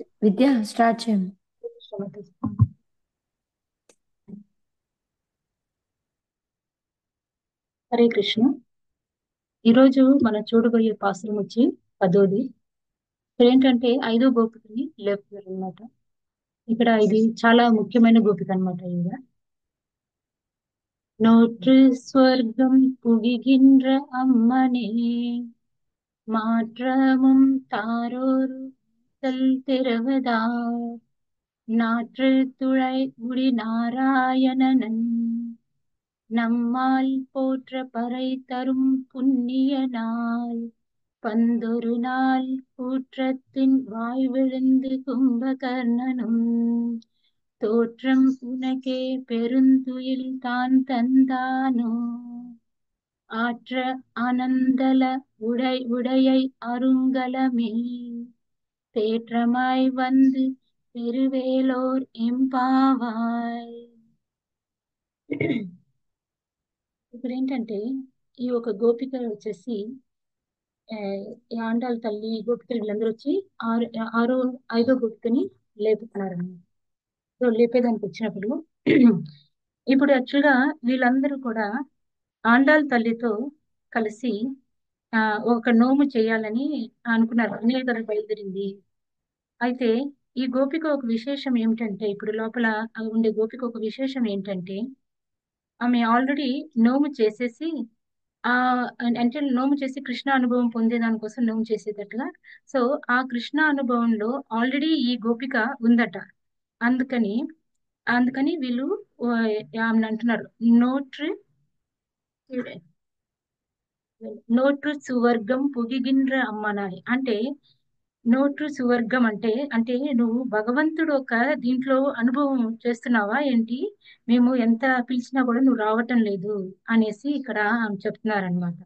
విద్య start చేయం. హరే కృష్ణ. ఈరోజు మనం చూడబోయే పాసురం వచ్చి 10వ. ఇక్కడ ఏంటంటే 5వ గోపికని లేపుతారు అనమాట. ఇక్కడ ఇది చాలా ముఖ్యమైన గోపిక అనమాట. ఈవిడ నోற்று స్వర్గం పుగిగిன்ற అమ్మనే மாற்றமும் தாரோரு திறவதார் நாற்று துழை முடி நாராயணனன் நம்மால் போற்ற பறை தரும் புண்ணிய நாள் பந்தொரு நாள் கூற்றத்தின் வாய் விழுந்து கும்பகர்ணனும் தோற்றம் உனக்கே பெருந்துயில் தான் தந்தானோ ஆற்ற ஆனந்தல உடையை அருங்கலமே தேற்றமாய் வந்து பெருவேலோர் ఎంపావాయ్. ఇప్పుడు ఏంటంటే ఈ ఒక గోపిక వచ్చేసి ఆ, ఈ ఆండాళ్ళ తల్లి గోపికలు వీళ్ళందరూ వచ్చి ఆరు ఆరో 5వ గోపికని లేపుతున్నారన్నమాట. సో లేపేదానికి వచ్చినప్పుడు ఇప్పుడు యాక్చువల్ గా వీళ్ళందరూ కూడా ఆండాళ్ళ తల్లితో కలిసి ఆ ఒక నోము చేయాలని అనుకున్నారు. అనిల్ గారు బయలుదేరింది. అయితే ఈ గోపిక ఒక విశేషం ఏమిటంటే, ఇప్పుడు లోపల ఉండే గోపిక ఒక విశేషం ఏంటంటే, ఆమె ఆల్రెడీ నోము చేసేసి ఆ అంటే నోము చేసి కృష్ణ అనుభవం పొందేదానికోసం నోము చేసేటట్టుగా. సో ఆ కృష్ణ అనుభవంలో ఆల్రెడీ ఈ గోపిక ఉందట. అందుకని అందుకని వీళ్ళు ఓ, ఆమెను అంటున్నారు నోట్రి నోట్రు సువర్గం పుగిగిండ్ర అమ్మనాయ్ అంటే నోట్రు సువర్గం అంటే నువ్వు భగవంతుడు ఒక దీంట్లో అనుభవం చేస్తున్నావా ఏంటి? మేము ఎంత పిలిచినా కూడా నువ్వు రావటం లేదు అనేసి ఇక్కడ చెప్తున్నారనమాట.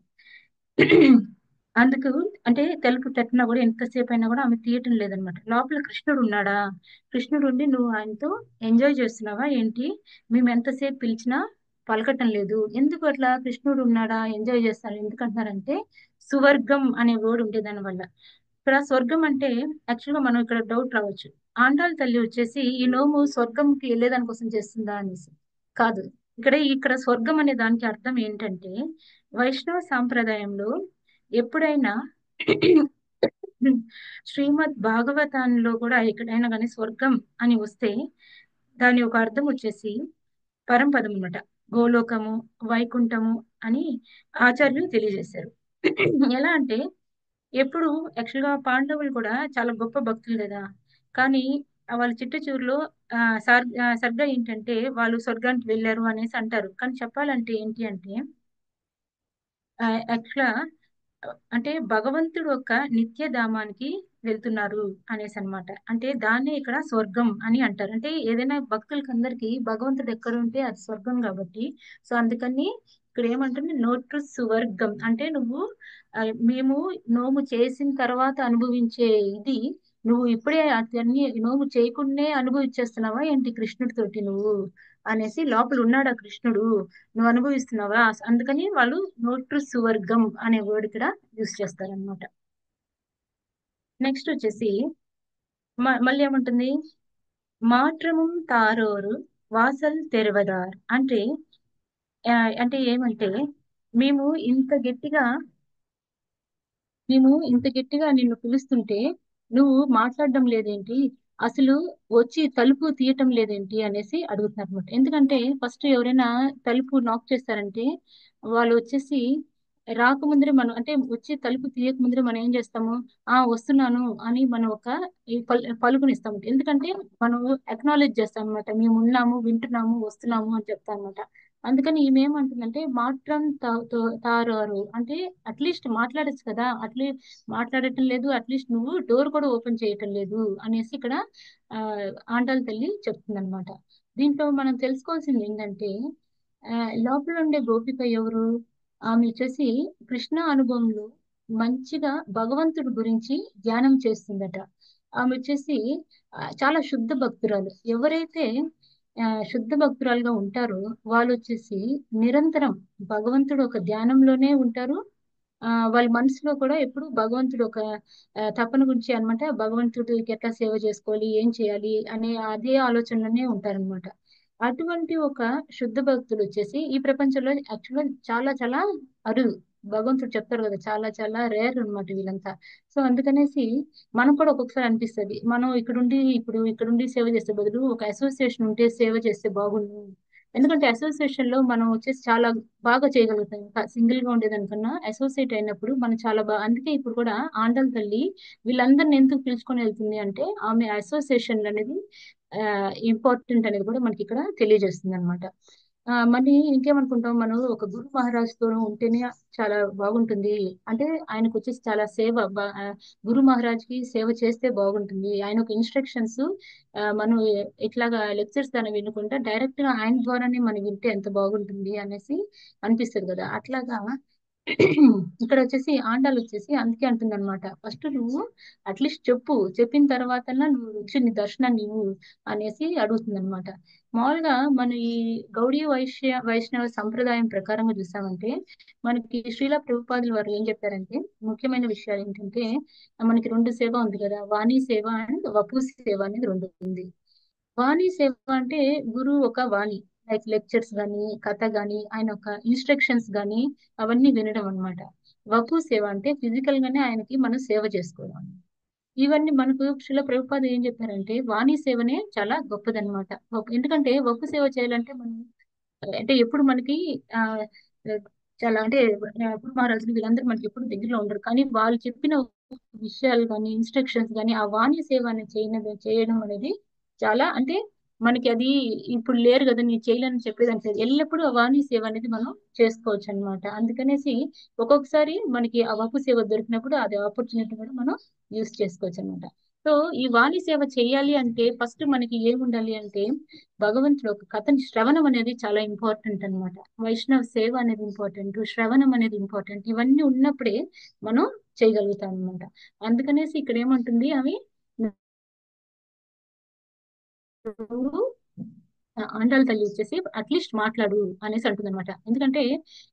అందుకు అంటే తలుపు తట్టినా కూడా ఎంతసేపు అయినా కూడా ఆమె తీయటం లేదనమాట. లోపల కృష్ణుడు ఉన్నాడా? కృష్ణుడు ఉండి నువ్వు ఆయనతో ఎంజాయ్ చేస్తున్నావా ఏంటి? మేము ఎంతసేపు పిలిచినా పలకటం లేదు. ఎందుకు అట్లా? కృష్ణుడు ఉన్నాడా, ఎంజాయ్ చేస్తారు ఎందుకంటున్నారంటే సువర్గం అనే వర్డ్ ఉంటే దాని వల్ల. ఇక్కడ స్వర్గం అంటే యాక్చువల్ గా మనం ఇక్కడ డౌట్ రావచ్చు. ఆండాళ్ళ తల్లి వచ్చేసి ఈ నోము స్వర్గంకి వెళ్ళేదాని కోసం చేస్తుందా అనేసి. కాదు. ఇక్కడ స్వర్గం అనే దానికి అర్థం ఏంటంటే వైష్ణవ సాంప్రదాయంలో ఎప్పుడైనా శ్రీమద్ భాగవతంలో కూడా ఎక్కడైనా కానీ స్వర్గం అని వస్తే దాని ఒక అర్థం వచ్చేసి పరంపదం అన్నమాట. గోలోకము, వైకుంఠము అని ఆచార్యులు తెలియజేశారు. ఎలా అంటే ఎప్పుడు యాక్చువల్ గా పాండవులు కూడా చాలా గొప్ప భక్తులు కదా. కానీ వాళ్ళ చిట్ట చివరిలో సర్గ ఏంటంటే వాళ్ళు స్వర్గానికి వెళ్ళారు అనేసి అంటారు. కానీ చెప్పాలంటే ఏంటి అంటే యాక్చువల్ అంటే భగవంతుడు ఒక నిత్యధామానికి వెళ్తున్నారు అనేసి అన్నమాట. అంటే దాన్నే ఇక్కడ స్వర్గం అని అంటారు. అంటే ఏదైనా భక్తులకి అందరికీ భగవంతుడు ఎక్కడ ఉంటే అది స్వర్గం కాబట్టి. సో అందుకని ఇక్కడ ఏమంటుంది నోట్రు సువర్గం అంటే నువ్వు మేము నోము చేసిన తర్వాత అనుభవించే ఇది నువ్వు ఇప్పుడే అన్ని నోము చేయకుండానే అనుభవించేస్తున్నావా ఏంటి కృష్ణుడితోటి నువ్వు అనేసి. లోపల ఉన్నాడా కృష్ణుడు, నువ్వు అనుభవిస్తున్నావా? అందుకని వాళ్ళు నోట్రు సువర్గం అనే వర్డ్ ఇక్కడ యూస్ చేస్తారనమాట. నెక్స్ట్ వచ్చేసి మళ్ళీ ఏముంటుంది? మాట్రము తారోరు వాసల్ తెరవదార్ అంటే అంటే ఏమంటే మేము ఇంత గట్టిగా మేము ఇంత గట్టిగా నిన్ను పిలుస్తుంటే నువ్వు మాట్లాడడం లేదేంటి? అసలు వచ్చి తలుపు తీయటం లేదేంటి అనేసి అడుగుతున్నారు అనమాట. ఎందుకంటే ఫస్ట్ ఎవరైనా తలుపు నాక్ చేస్తారంటే వాళ్ళు వచ్చేసి రాకముందరే మనం అంటే వచ్చి తలుపు తీయక ముందరే మనం ఏం చేస్తాము? వస్తున్నాను అని మనం ఒక ఈ పలుకునిస్తాము. ఎందుకంటే మనం అక్నాలెడ్జ్ చేస్తాం అనమాట. మేము ఉన్నాము, వింటున్నాము, వస్తున్నాము అని చెప్తాం అనమాట. అందుకని ఈమె ఏమంటుందంటే మాట్రం తారారు అంటే అట్లీస్ట్ మాట్లాడచ్చు కదా, మాట్లాడటం లేదు, అట్లీస్ట్ నువ్వు డోర్ కూడా ఓపెన్ చేయటం లేదు అనేసి ఇక్కడ ఆ ఆండాళ్ళ తల్లి చెప్తుంది అనమాట. దీంట్లో మనం తెలుసుకోవాల్సింది ఏంటంటే ఆ లోపల ఉండే గోపిక ఎవరు? ఆమె వచ్చేసి కృష్ణ అనుభవంలో మంచిగా భగవంతుడి గురించి ధ్యానం చేస్తుందట. ఆమె వచ్చేసి చాలా శుద్ధ భక్తురాలు. ఎవరైతే శుద్ధ భక్తురాలుగా ఉంటారో వాళ్ళు వచ్చేసి నిరంతరం భగవంతుడు ఒక ధ్యానంలోనే ఉంటారు. వాళ్ళ మనసులో కూడా ఎప్పుడు భగవంతుడు ఒక తపన గురించి అన్నమాట. భగవంతుడికి ఎట్లా సేవ చేసుకోవాలి, ఏం చేయాలి అనే అదే ఆలోచనలోనే ఉంటారన్నమాట. అటువంటి ఒక శుద్ధ భక్తులు వచ్చేసి ఈ ప్రపంచంలో యాక్చువల్గా చాలా చాలా అరుదు. భగవంతుడు చెప్తారు కదా, చాలా చాలా రేర్ అన్నమాట వీళ్ళంతా. సో అందుకనేసి మనం కూడా ఒక్కొక్కసారి అనిపిస్తది, మనం ఇక్కడుండి సేవ చేసే బదులు ఒక అసోసియేషన్ ఉంటే సేవ చేస్తే బాగుండు. ఎందుకంటే అసోసియేషన్ లో మనం వచ్చేసి చాలా బాగా చేయగలుగుతాం. ఇంకా సింగిల్ గా ఉండేదానికన్నా అసోసియేట్ అయినప్పుడు మనం చాలా బాగా. అందుకే ఇప్పుడు కూడా ఆండల తల్లి వీళ్ళందరిని ఎందుకు పిలుచుకొని వెళ్తుంది అంటే ఆమె అసోసియేషన్ అనేది ఇంపార్టెంట్ అనేది కూడా మనకి ఇక్కడ తెలియజేస్తుంది అనమాట. మళ్ళీ ఇంకేమనుకుంటాం, మనం ఒక గురు మహారాజ్ తో ఉంటేనే చాలా బాగుంటుంది. అంటే ఆయనకు వచ్చేసి చాలా గురు మహారాజ్ కి సేవ చేస్తే బాగుంటుంది. ఆయన ఒక ఇన్స్ట్రక్షన్స్ మనం ఇట్లాగా లెక్చర్స్ దాన్ని వినకుండా డైరెక్ట్ గా ఆయన ద్వారానే మనం వింటే ఎంత బాగుంటుంది అనేసి అనిపిస్తుంది కదా. అట్లాగా ఇక్కడ వచ్చేసి ఆండాలు వచ్చేసి అందుకే అంటుంది అనమాట, ఫస్ట్ నువ్వు అట్లీస్ట్ చెప్పిన తర్వాత నువ్వు వచ్చి నీ దర్శనాన్ని ఇవ్వు అనేసి అడుగుతుంది అనమాట. మామూలుగా మన ఈ గౌడీ వైష్ణవ సంప్రదాయం ప్రకారంగా చూసామంటే మనకి శ్రీల ప్రభుపాదుల వారు ఏం చెప్పారంటే ముఖ్యమైన విషయాలు ఏంటంటే మనకి రెండు సేవ ఉంది కదా, వాణి సేవ అండ్ వపు సేవ అనేది రెండు ఉంది. వాణి సేవ అంటే గురువు ఒక వాణి, లైక్ లెక్చర్స్ గాని కథ గాని ఆయన ఒక ఇన్స్ట్రక్షన్స్ గాని అవన్నీ వినడం అన్నమాట. వపు సేవ అంటే ఫిజికల్ గానే ఆయనకి మనం సేవ చేసుకోవడం. ఇవన్నీ మనకు శిల ప్రభుపాద ఏం చెప్పారంటే వాణి సేవనే చాలా గొప్పదన్నమాట. ఎందుకంటే వపు సేవ చేయాలంటే మనం అంటే ఎప్పుడు మనకి ఆ చాలా అంటే గురు మహారాజులు వీళ్ళందరూ మనకి ఎప్పుడు దగ్గరలో ఉండరు, కానీ వాళ్ళు చెప్పిన విషయాలు కానీ ఇన్స్ట్రక్షన్స్ కానీ ఆ వాణి సేవ అనేది చేయడం అనేది చాలా అంటే మనకి అది ఇప్పుడు లేరు కదా, నేను చేయలేని చెప్పేదానికి లేదు. ఎల్లప్పుడూ ఆ వాణి సేవ అనేది మనం చేసుకోవచ్చు అన్నమాట. అందుకనేసి ఒక్కొక్కసారి మనకి ఆ వపు సేవ దొరికినప్పుడు అది ఆపర్చునిటీ కూడా మనం యూస్ చేసుకోవచ్చు అనమాట. సో ఈ వాణి సేవ చేయాలి అంటే ఫస్ట్ మనకి ఏముండాలి అంటే భగవంతుడు ఒక కథని శ్రవణం అనేది చాలా ఇంపార్టెంట్ అన్నమాట. వైష్ణవ సేవ అనేది ఇంపార్టెంట్, శ్రవణం అనేది ఇంపార్టెంట్. ఇవన్నీ ఉన్నప్పుడే మనం చేయగలుగుతాం అనమాట. అందుకనేసి ఇక్కడ ఏమంటుంది ఆమె, నువ్వు ఆండాళ్ళ తల్లి వచ్చేసి అట్లీస్ట్ మాట్లాడు అనేసి అంటుంది అనమాట. ఎందుకంటే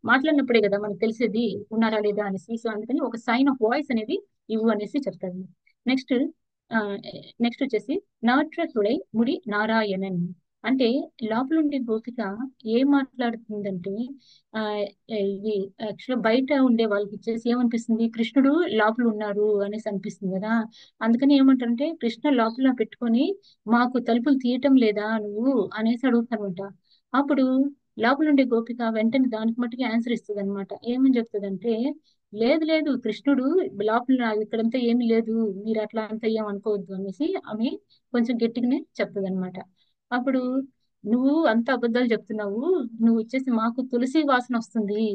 మాట్లాడినప్పుడే కదా మనకు తెలిసేది ఉన్నారా లేదా అనేసి. సో అందుకని ఒక సైన్ ఆఫ్ వాయిస్ అనేది ఇవ్వు అనేసి చెప్తారు. నెక్స్ట్ నెక్స్ట్ వచ్చేసి నాట్రతుడై ముడి నారాయణన్. అంటే లోపల ఉండే గోపిక ఏం మాట్లాడుతుందంటే ఆ ఇది యాక్చువల్ బయట ఉండే వాళ్ళకి వచ్చేసి ఏమనిపిస్తుంది, కృష్ణుడు లోపల ఉన్నారు అనేసి అనిపిస్తుంది కదా. అందుకని ఏమంటారంటే కృష్ణ లోపల పెట్టుకొని మాకు తలుపులు తీయటం లేదా నువ్వు అనేసి అడుగుతారనమాట. అప్పుడు లోపల ఉండే గోపిక వెంటనే దానికి మట్టుకు ఆన్సర్ ఇస్తుంది అనమాట. ఏమని చెప్తుందంటే లేదు లేదు కృష్ణుడు లోపల ఇక్కడంతా ఏమీ లేదు, మీరు అట్లా అంతా ఏం అనుకోవద్దు అనేసి ఆమె కొంచెం గట్టిగానే చెప్తుంది అనమాట. అప్పుడు నువ్వు అంత అబద్ధాలు చెప్తున్నావు, నువ్వు వచ్చేసి మాకు తులసి వాసన వస్తుంది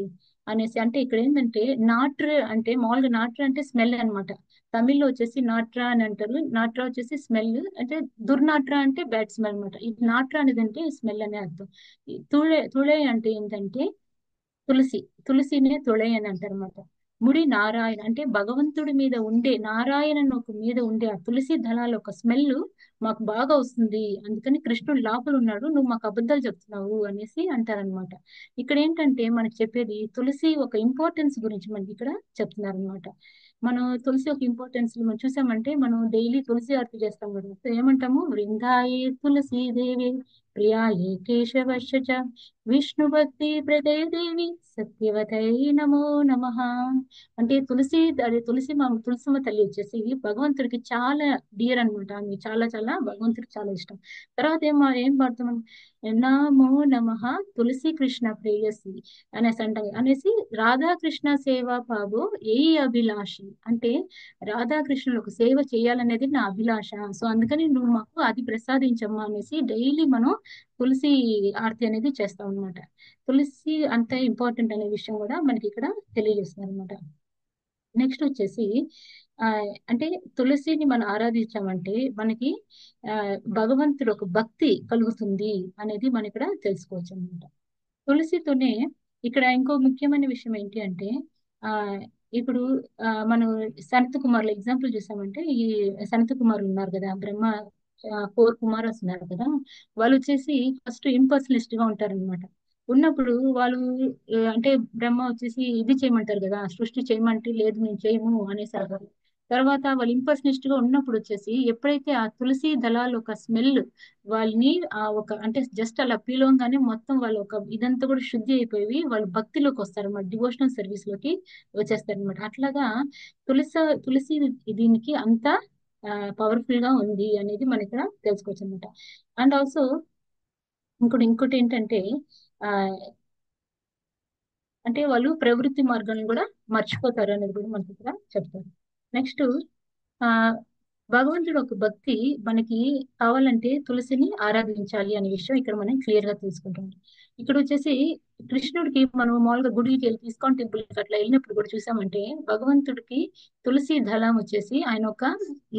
అనేసి. అంటే ఇక్కడ ఏంటంటే నాట్ర అంటే మామూలుగా నాట్ర అంటే స్మెల్ అన్నమాట. తమిళ్లో వచ్చేసి నాట్రా అని అంటారు. నాట్రా వచ్చేసి స్మెల్ అంటే దుర్నాట్రా అంటే బ్యాడ్ స్మెల్ అనమాట. ఇది నాట్రా అనేది అంటే స్మెల్ అనే అర్థం. ఈ తుళై అంటే ఏంటంటే తులసి, తులసినే తుళై అని అంటారు అనమాట. ముడి నారాయణ అంటే భగవంతుడి మీద ఉండే నారాయణ ఒక మీద ఉండే ఆ తులసి దళాల ఒక స్మెల్ మాకు బాగా వస్తుంది, అందుకని కృష్ణుడు లోపల ఉన్నాడు, నువ్వు మాకు అబద్ధాలు చెప్తున్నావు అనేసి అంటారనమాట. ఇక్కడ ఏంటంటే మనకి చెప్పేది తులసి ఒక ఇంపార్టెన్స్ గురించి మనకి ఇక్కడ చెప్తున్నారు అనమాట. మనం తులసి ఒక ఇంపార్టెన్స్ మనం చూసామంటే మనం డైలీ తులసి ఆరతి చేస్తాం కదా. సో ఏమంటాము, వృందాయే తులసి దేవి ప్రియాయే కేశవశ్చ విష్ణు భక్తి ప్రదే దేవి సత్యవతై నమో నమః. అంటే తులసి అదే తులసమ్మ తల్లి వచ్చేసి భగవంతుడికి చాలా డియర్ అనమాట. ఆమె చాలా చాలా భగవంతుడికి చాలా ఇష్టం. తర్వాత ఏం పాడుతాం, నమో నమః తులసి కృష్ణ ప్రేయసి అనేసి అంటాం. అనేసి రాధాకృష్ణ సేవ పాబో ఏ అభిలాషి అంటే రాధాకృష్ణులకు సేవ చేయాలనేది నా అభిలాష. సో అందుకని నువ్వు మాకు అది ప్రసాదించమ్మా అనేసి డైలీ మనం తులసి ఆరతి అనేది చేస్తాం అనమాట. తులసి అంత ఇంపార్టెంట్ అనే విషయం కూడా మనకి ఇక్కడ తెలియజేస్తున్నారు అనమాట. నెక్స్ట్ వచ్చేసి ఆ అంటే తులసిని మనం ఆరాధించామంటే మనకి ఆ భగవంతుడు ఒక భక్తి కలుగుతుంది అనేది మనం ఇక్కడ తెలుసుకోవచ్చు అనమాట. తులసితోనే ఇక్కడ ఇంకో ముఖ్యమైన విషయం ఏంటి అంటే ఆ ఇప్పుడు మనం సనత్ కుమార్ల ఎగ్జాంపుల్ చూసామంటే ఈ సనత్ కుమారులు ఉన్నారు కదా, బ్రహ్మ 4 కుమారస్ ఉన్నారు కదా. వాళ్ళు వచ్చేసి ఫస్ట్ ఇంపర్సనలిస్ట్ గా ఉంటారన్నమాట. ఉన్నప్పుడు వాళ్ళు అంటే బ్రహ్మ వచ్చేసి ఇది చేయమంటారు కదా, సృష్టి చేయమంటే లేదు మేము చేయము అనేసారు. తర్వాత వాళ్ళు ఇంపర్సనిస్ట్ గా ఉన్నప్పుడు వచ్చేసి ఎప్పుడైతే ఆ తులసి దళాలు ఒక స్మెల్ వాళ్ళని ఆ ఒక అంటే జస్ట్ అలా పీలవగానే మొత్తం వాళ్ళు ఒక ఇదంతా కూడా శుద్ధి అయిపోయి వాళ్ళు భక్తిలోకి వస్తారు అన్నమాట, డివోషనల్ సర్వీస్ లోకి వచ్చేస్తారు అనమాట. అట్లాగా తులసి దీనికి అంత పవర్ఫుల్ గా ఉంది అనేది మన ఇక్కడ తెలుసుకోవచ్చు అనమాట. అండ్ ఆల్సో ఇంకోటి ఏంటంటే ఆ అంటే వాళ్ళు ప్రవృత్తి మార్గాన్ని కూడా మర్చిపోతారు అనేది కూడా మనకి ఇక్కడ చెప్తారు. నెక్స్ట్ ఆ భగవంతుడు ఒక భక్తి మనకి కావాలంటే తులసిని ఆరాధించాలి అనే విషయం ఇక్కడ మనం క్లియర్ గా తెలుసుకుంటాం. ఇక్కడ వచ్చేసి కృష్ణుడికి మనం మామూలుగా గుడికి వెళ్ళి ఇస్కాన్ టెంపుల్ కి అట్లా వెళ్ళినప్పుడు కూడా చూసామంటే భగవంతుడికి తులసి దళం వచ్చేసి ఆయన ఒక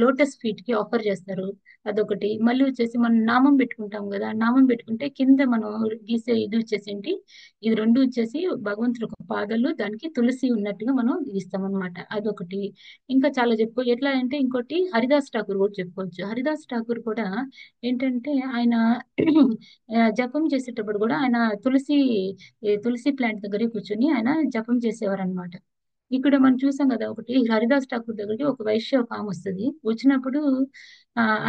లోటస్ ఫీట్ కి ఆఫర్ చేస్తారు. అదొకటి. మళ్ళీ వచ్చేసి మనం నామం పెట్టుకుంటాం కదా, నామం పెట్టుకుంటే కింద మనం గీసే ఇది వచ్చేసి ఏంటి, ఇది రెండు వచ్చేసి భగవంతుడి ఒక పాదాలు దానికి తులసి ఉన్నట్టుగా మనం గీస్తాం అనమాట. అదొకటి. ఇంకా చాలా ఎట్లా అంటే ఇంకోటి హరిదాస్ ఠాకూర్ కూడా చెప్పుకోవచ్చు. హరిదాస్ ఠాకూర్ కూడా ఏంటంటే ఆయన జపం చేసేటప్పుడు కూడా ఆయన తులసి ప్లాంట్ దగ్గరే కూర్చొని ఆయన జపం చేసేవారు అనమాట. ఇక్కడ మనం చూసాం కదా, ఒకటి హరిదాస్ ఠాకూర్ దగ్గరికి ఒక వైశ్య ఒక ఆమె వస్తుంది. వచ్చినప్పుడు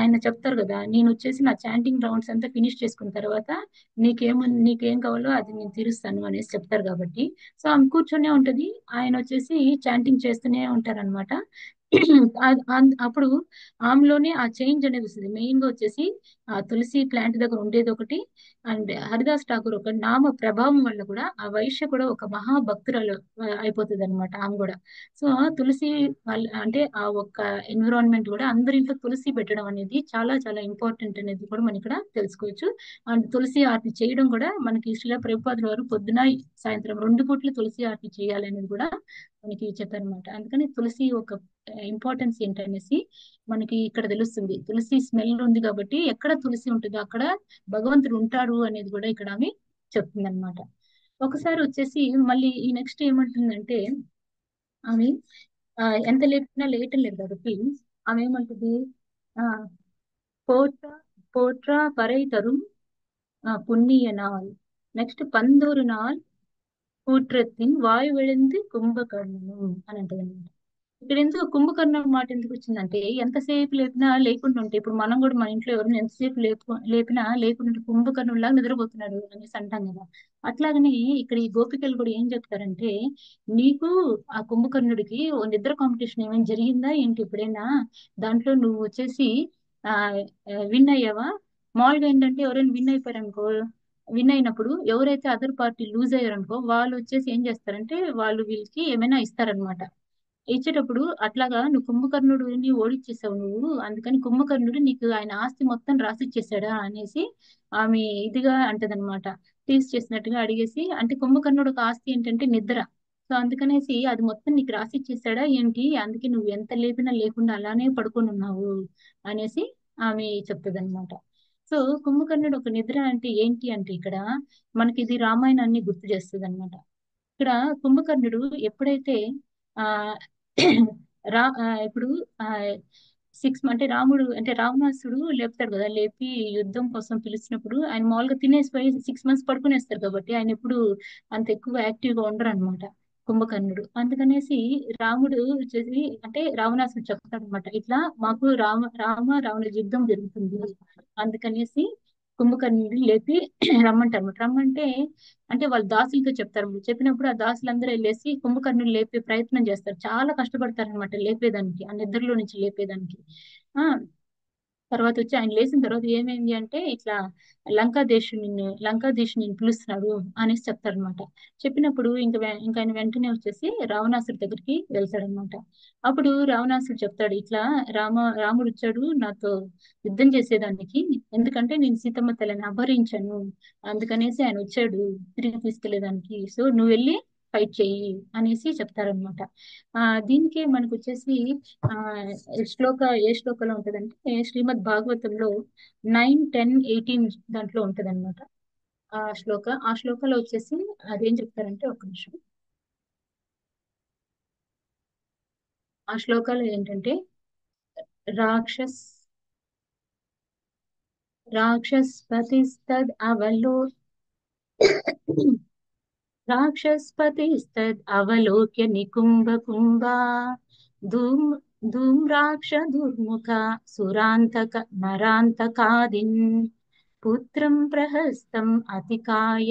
ఆయన చెప్తారు కదా, నేను వచ్చేసి నా చాంటింగ్ రౌండ్స్ అంతా ఫినిష్ చేసుకున్న తర్వాత నీకేం కావాలో అది నేను తీరుస్తాను అనేసి చెప్తారు కాబట్టి, సో ఆమె కూర్చొనే ఉంటది, ఆయన వచ్చేసి చాంటింగ్ చేస్తూనే ఉంటారన్నమాట. అప్పుడు ఆమెలోనే ఆ చేంజ్ అనేది వస్తుంది. మెయిన్ గా వచ్చేసి ఆ తులసి ప్లాంట్ దగ్గర ఉండేది ఒకటి, అండ్ హరిదాస్ ఠాకూర్ ఒక నామ ప్రభావం వల్ల కూడా ఆ వైశ్య కూడా ఒక మహాభక్తురాలు అయిపోతుంది అనమాట ఆమె కూడా. సో తులసి వాళ్ళ అంటే ఆ ఒక్క ఎన్విరాన్మెంట్ కూడా అందరి ఇంట్లో తులసి పెట్టడం అనేది చాలా చాలా ఇంపార్టెంట్ అనేది కూడా మనం ఇక్కడ తెలుసుకోవచ్చు. అండ్ తులసి ఆరతి చేయడం కూడా మనకి శ్రీల ప్రభుపాదుల వారు పొద్దున సాయంత్రం రెండు పూట్ల తులసి ఆరతి చేయాలి అనేది కూడా మనకి చెప్పారనమాట. అందుకని తులసి ఒక ఇంపార్టెన్స్ ఏంటనేసి మనకి ఇక్కడ తెలుస్తుంది. తులసి స్మెల్ ఉంది కాబట్టి ఎక్కడ తులసి ఉంటుందో అక్కడ భగవంతుడు ఉంటాడు అనేది కూడా ఇక్కడ ఆమె చెప్తుంది అనమాట. ఒకసారి వచ్చేసి మళ్ళీ ఈ నెక్స్ట్ ఏమంటుందంటే ఆమె ఎంత లేపినా లేయటం లేదు కాబట్టి ఆమె ఏమంటుంది, ఆ పోట్ర పోట్ర పరై తரும் పుண்ணிய நாள், నెక్స్ట్ పందూరు నాள் కూట్రத்தின் వాయు వెళింది కుంభకర్ణము అని అంటది. ఇక్కడ ఎందుకు కుంభకర్ణం మాట ఎందుకు వచ్చిందంటే ఎంతసేపు లేపినా లేకుండా ఉంటే, ఇప్పుడు మనం కూడా మన ఇంట్లో ఎవరైనా ఎంతసేపు లేపినా లేకుండా ఉంటే కుంభకర్ణుల్లాగా నిద్రపోతున్నాడు అనేసి అంటాం కదా. అట్లాగనే ఇక్కడ ఈ గోపికలు కూడా ఏం చెప్తారంటే, నీకు ఆ కుంభకర్ణుడికి ఓ నిద్ర కాంపిటీషన్ ఏమైనా జరిగిందా ఏంటి ఎప్పుడైనా, దాంట్లో నువ్వు వచ్చేసి ఆ విన్ అయ్యావా? మామూలుగా ఏంటంటే ఎవరైనా విన్ అయిపోయారనుకో, విన్ అయినప్పుడు ఎవరైతే అదర్ పార్టీ లూజ్ అయ్యారనుకో వాళ్ళు వచ్చేసి ఏం చేస్తారంటే వాళ్ళు వీళ్ళకి ఏమైనా ఇస్తారనమాట. ఇచ్చేటప్పుడు అట్లాగా నువ్వు కుంభకర్ణుడిని ఓడిచ్చేసావు నువ్వు, అందుకని కుంభకర్ణుడు నీకు ఆయన ఆస్తి మొత్తం రాసిచ్చేసాడా అనేసి ఆమె ఇదిగా అంటదనమాట. టీస్ చేసినట్టుగా అడిగేసి, అంటే కుంభకర్ణుడు ఒక ఆస్తి ఏంటంటే నిద్ర. సో అందుకనేసి అది మొత్తం నీకు రాసిచ్చేసాడా ఏంటి, అందుకే నువ్వు ఎంత లేపినా లేకుండా అలానే పడుకొని ఉన్నావు అనేసి ఆమె చెప్తదనమాట. సో కుంభకర్ణుడు ఒక నిద్ర అంటే ఏంటి అంటే ఇక్కడ మనకి ఇది రామాయణాన్ని గుర్తు చేస్తుంది అనమాట. ఇక్కడ కుంభకర్ణుడు ఎప్పుడైతే ఆ ఇప్పుడు ఆ అంటే రాముడు అంటే రావణాసుడు లేపుతాడు కదా, లేపి యుద్ధం కోసం పిలిచినప్పుడు ఆయన మామూలుగా తినేసిపోయి 6 మంత్స్ పడుకునేస్తారు కాబట్టి ఆయన ఎప్పుడు అంత ఎక్కువ యాక్టివ్ గా ఉండరు అనమాట కుంభకర్ణుడు. అందుకనేసి రాముడు వచ్చేసి అంటే రావణాసుడు చెప్తాడు అనమాట, ఇట్లా మాకు రావణ యుద్ధం జరుగుతుంది, అందుకనేసి కుంభకర్ణుడిని లేపి రమ్మంటారు అనమాట. రమ్మంటే అంటే వాళ్ళు దాసులతో చెప్తారు, చెప్పినప్పుడు ఆ దాసులందరూ వెళ్ళేసి కుంభకర్ణుని లేపే ప్రయత్నం చేస్తారు, చాలా కష్టపడతారు అనమాట లేపేదానికి, ఆ నిద్రలో నుంచి లేపేదానికి. ఆ తర్వాత వచ్చి ఆయన లేచిన తర్వాత ఏమైంది అంటే ఇట్లా లంకాదేశుని పిలుస్తున్నాడు అనేసి చెప్తారనమాట. చెప్పినప్పుడు ఇంకా ఆయన వెంటనే వచ్చేసి రావణాసుడి దగ్గరికి వెళ్తాడనమాట. అప్పుడు రావణాసుడు చెప్తాడు, ఇట్లా రాముడు వచ్చాడు నాతో యుద్ధం చేసేదానికి, ఎందుకంటే నేను సీతమ్మ తల్లిని అపహరించాను, అందుకనేసి ఆయన వచ్చాడు తిరిగి తీసుకెళ్లేదానికి, సో నువ్వు వెళ్ళి ఫైట్ చెయ్యి అనేసి చెప్తారనమాట. దీనికే మనకు వచ్చేసి ఆ ఏ శ్లోకంలో ఉంటదంటే శ్రీమద్ భాగవతంలో 9, 10, 18 దాంట్లో ఉంటదన్నమాట. ఆ శ్లోకాలో వచ్చేసి అదేం చెప్తారంటే ఒక నిమిషం. ఆ శ్లోకాలు ఏంటంటే రాక్షస్ రాక్షస్పతిస్తద్ అవలో राक्षस्पतिस्तद् अवलोक्य निकुम्भकुम्भा धूम धूम्राक्ष दुर्मुखा सुरान्तक नरान्तकादिन् पुत्रं प्रहस्तम् अतिकाय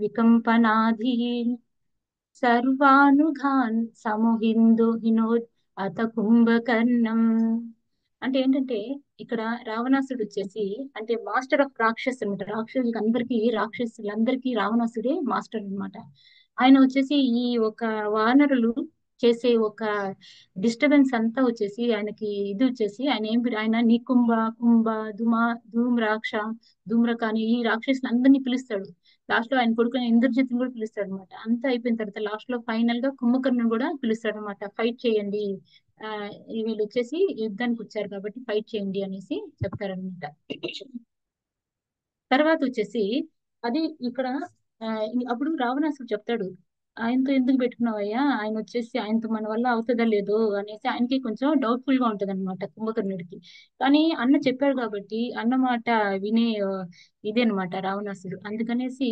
विकम्पनाधीन् సర్వానుఘాన్ సముహిందు హినోద్ అత కుంభకర్ణం. అంటే ఏంటంటే ఇక్కడ రావణాసుడు వచ్చేసి అంటే మాస్టర్ ఆఫ్ రాక్షస్ అనమాట. రాక్షసులందరికీ రావణాసుడే మాస్టర్ అన్నమాట. ఆయన వచ్చేసి ఈ ఒక వానరులు చేసే ఒక డిస్టర్బెన్స్ అంతా వచ్చేసి ఆయనకి ఇది వచ్చేసి ఆయన నికుంభ, కుంభ, ధూమ్రాక్ష, ధూమ్రకాని ఈ రాక్షసులు అందరినీ పిలుస్తాడు. లాస్ట్ లో ఆయన కొడుకుని ఇంద్రజిత్తుని కూడా పిలుస్తాడు అనమాట. అంతా అయిపోయిన తర్వాత లాస్ట్ లో ఫైనల్ గా కుంభకర్ణుని కూడా పిలుస్తాడు అనమాట. ఫైట్ చేయండి, ఆ వీళ్ళు వచ్చేసి యుద్ధానికి వచ్చారు కాబట్టి ఫైట్ చేయండి అనేసి చెప్తారనమాట. తర్వాత వచ్చేసి అది ఇక్కడ ఆ, అప్పుడు రావణాసుడు చెప్తాడు, ఆయనతో ఎందుకు పెట్టుకున్నావయ్యా, ఆయన వచ్చేసి ఆయనతో మన వల్ల అవుతుందా లేదో అనేసి ఆయనకి కొంచెం డౌట్ఫుల్ గా ఉంటది అనమాట కుంభకర్ణుడికి. కానీ అన్న చెప్పాడు కాబట్టి అన్న మాట వినే ఇదే అనమాట రావణాసుడు. అందుకనేసి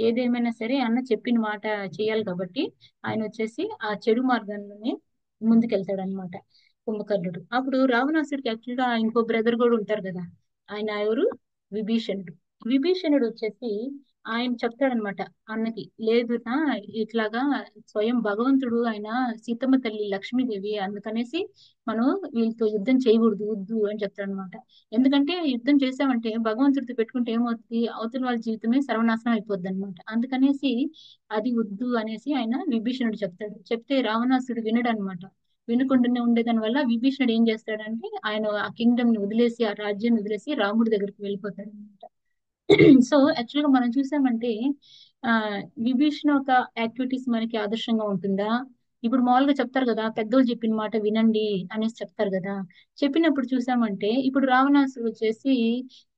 ఏదేమైనా సరే అన్న చెప్పిన మాట చేయాలి కాబట్టి ఆయన వచ్చేసి ఆ చెడు మార్గంలోనే ముందుకెళ్తాడు అనమాట కుంభకర్ణుడు. అప్పుడు రావణాసుడికి యాక్చువల్ గా ఇంకో బ్రదర్ కూడా ఉంటారు కదా, ఆయన ఎవరు, విభీషణుడు. విభీషణుడు వచ్చేసి ఆయన చెప్తాడనమాట అన్నకి, లేదు నా ఇట్లాగా స్వయం భగవంతుడు ఆయన సీతమ్మ తల్లి లక్ష్మీదేవి, అందుకనేసి మనం వీళ్ళతో యుద్ధం చేయకూడదు వద్దు అని చెప్తాడనమాట. ఎందుకంటే యుద్ధం చేసామంటే భగవంతుడితో పెట్టుకుంటే ఏమవుతుంది, అవతల వాళ్ళ జీవితమే సర్వనాశనం అయిపోద్ది అనమాట. అందుకనేసి అది వద్దు అనేసి ఆయన విభీషణుడు చెప్తాడు. చెప్తే రావణాసుడు వినడు అనమాట. వినకుండానే ఉండేదాని వల్ల విభీషణుడు ఏం చేస్తాడంటే ఆయన ఆ కింగ్డమ్ ని వదిలేసి ఆ రాజ్యాన్ని వదిలేసి రాముడి దగ్గరికి వెళ్ళిపోతాడు అనమాట. సో యాక్చువల్ గా మనం చూసామంటే ఆ విభీషణ ఒక యాక్టివిటీస్ మనకి ఆదర్శంగా ఉంటుందా. ఇప్పుడు మామూలుగా చెప్తారు కదా, పెద్దోళ్ళు చెప్పిన మాట వినండి అనేసి చెప్తారు కదా. చెప్పినప్పుడు చూసామంటే ఇప్పుడు రావణాసుడు వచ్చేసి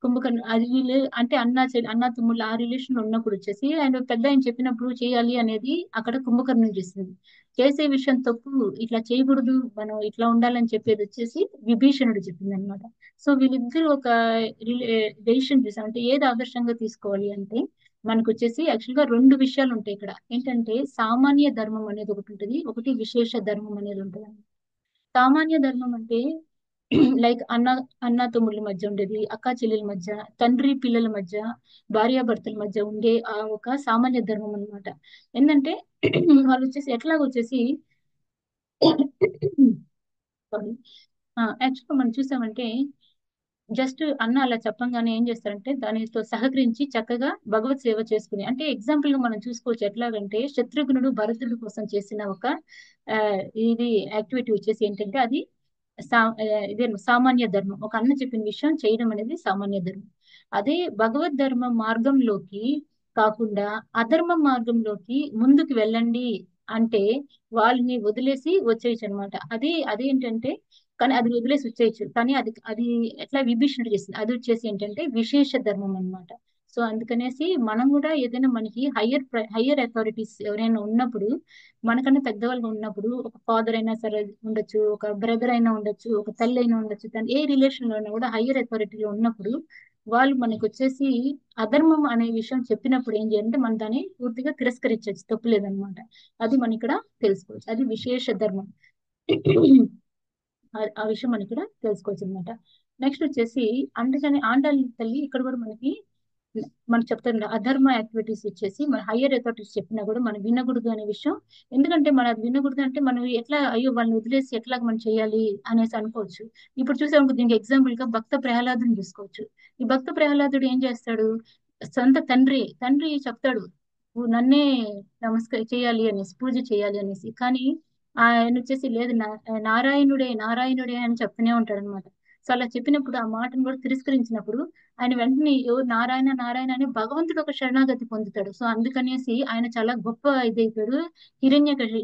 కుంభకర్ణ అది వీళ్ళు అంటే అన్న తమ్ముళ్ళు ఆ రిలేషన్ లో ఉన్నప్పుడు వచ్చేసి ఆయన పెద్ద ఆయన చెప్పినప్పుడు చేయాలి అనేది అక్కడ కుంభకర్ణం చేసింది. చేసే విషయం తప్పు, ఇట్లా చేయకూడదు, మనం ఇట్లా ఉండాలని చెప్పేది వచ్చేసి విభీషణుడు చెప్పింది అనమాట. సో వీళ్ళిద్దరూ ఒక డెసిషన్ తీసారు. అంటే ఏది ఆదర్శంగా తీసుకోవాలి అంటే మనకు వచ్చేసి యాక్చువల్ గా రెండు విషయాలు ఉంటాయి ఇక్కడ. ఏంటంటే సామాన్య ధర్మం అనేది ఒకటి ఉంటుంది, ఒకటి విశేష ధర్మం అనేది ఉంటుంది. సామాన్య ధర్మం అంటే లైక్ అన్న తమ్ముళ్ళ మధ్య ఉండేది, అక్క చెల్లెల మధ్య, తండ్రి పిల్లల మధ్య, భార్యాభర్తల మధ్య ఉండే ఆ ఒక సామాన్య ధర్మం అన్నమాట. ఏంటంటే వాళ్ళు వచ్చేసి ఎట్లాగ వచ్చేసి యాక్చువల్గా మనం చూసామంటే జస్ట్ అన్న అలా చెప్పంగానే ఏం చేస్తారంటే దానితో సహకరించి చక్కగా భగవత్ సేవ చేసుకుని, అంటే ఎగ్జాంపుల్ గా మనం చూసుకోవచ్చు. ఎట్లాగంటే శత్రుఘ్నుడు భరతుడి కోసం చేసిన ఒక ఆ, ఇది యాక్టివిటీ వచ్చేసి ఏంటంటే అది ఇదే సామాన్య ధర్మం. ఒక అన్న చెప్పిన విషయం చేయడం అనేది సామాన్య ధర్మం. అదే భగవద్ ధర్మ మార్గంలోకి కాకుండా అధర్మ మార్గంలోకి ముందుకు వెళ్ళండి అంటే వాళ్ళని వదిలేసి వచ్చేయచ్చు అనమాట. అదేంటంటే కానీ అది వదిలేసి వచ్చేయచ్చు, కానీ అది అది ఎట్లా విభీషణుడు చేసింది అది వచ్చేసి ఏంటంటే విశేష ధర్మం అన్నమాట. సో అందుకనేసి మనం కూడా ఏదైనా మనకి హయ్యర్ అథారిటీస్ ఎవరైనా ఉన్నప్పుడు, మనకన్నా పెద్దవాళ్ళు ఉన్నప్పుడు, ఒక ఫాదర్ అయినా సరే ఉండొచ్చు, ఒక బ్రదర్ అయినా ఉండొచ్చు, ఒక తల్లి అయినా ఉండొచ్చు, తను ఏ రిలేషన్ లో అయినా కూడా హయ్యర్ అథారిటీలో ఉన్నప్పుడు వాళ్ళు మనకు వచ్చేసి అధర్మం అనే విషయం చెప్పినప్పుడు ఏం చేయాలంటే మనం దాన్ని పూర్తిగా తిరస్కరించవచ్చు, తప్పులేదన్నమాట. అది మనం ఇక్కడ తెలుసుకోవచ్చు, అది విశేష ధర్మం. ఆ విషయం మనం ఇక్కడ తెలుసుకోవచ్చు అనమాట. నెక్స్ట్ వచ్చేసి అందుకని ఆండాళ్ళ తల్లి ఇక్కడ కూడా మనకి చెప్తారు అధర్మ యాక్టివిటీస్ వచ్చేసి మన హయ్యర్ అథారిటీస్ చెప్పినా కూడా మనం వినకూడదు అనే విషయం. ఎందుకంటే మనం అది వినకూడదు అంటే మనం ఎట్లా అయ్యో వాళ్ళని వదిలేసి ఎట్లా మనం చేయాలి అనేసి అనుకోవచ్చు. ఇప్పుడు చూసే దీనికి ఎగ్జాంపుల్ గా భక్త ప్రహ్లాదుని చూసుకోవచ్చు. ఈ భక్త ప్రహ్లాదుడు ఏం చేస్తాడు, సొంత తండ్రి చెప్తాడు "నువ్వు నన్నే చేయాలి అనేసి, పూజ చేయాలి అనేసి", కానీ ఆయన వచ్చేసి లేదు నారాయణుడే అని చెప్తూనే ఉంటాడు అనమాట. సో అలా చెప్పినప్పుడు ఆ మాటను కూడా తిరస్కరించినప్పుడు ఆయన వెంటనే నారాయణ నారాయణ అని భగవంతుడు ఒక శరణాగతి పొందుతాడు. సో అందుకనేసి ఆయన చాలా గొప్ప ఇదైతాడు.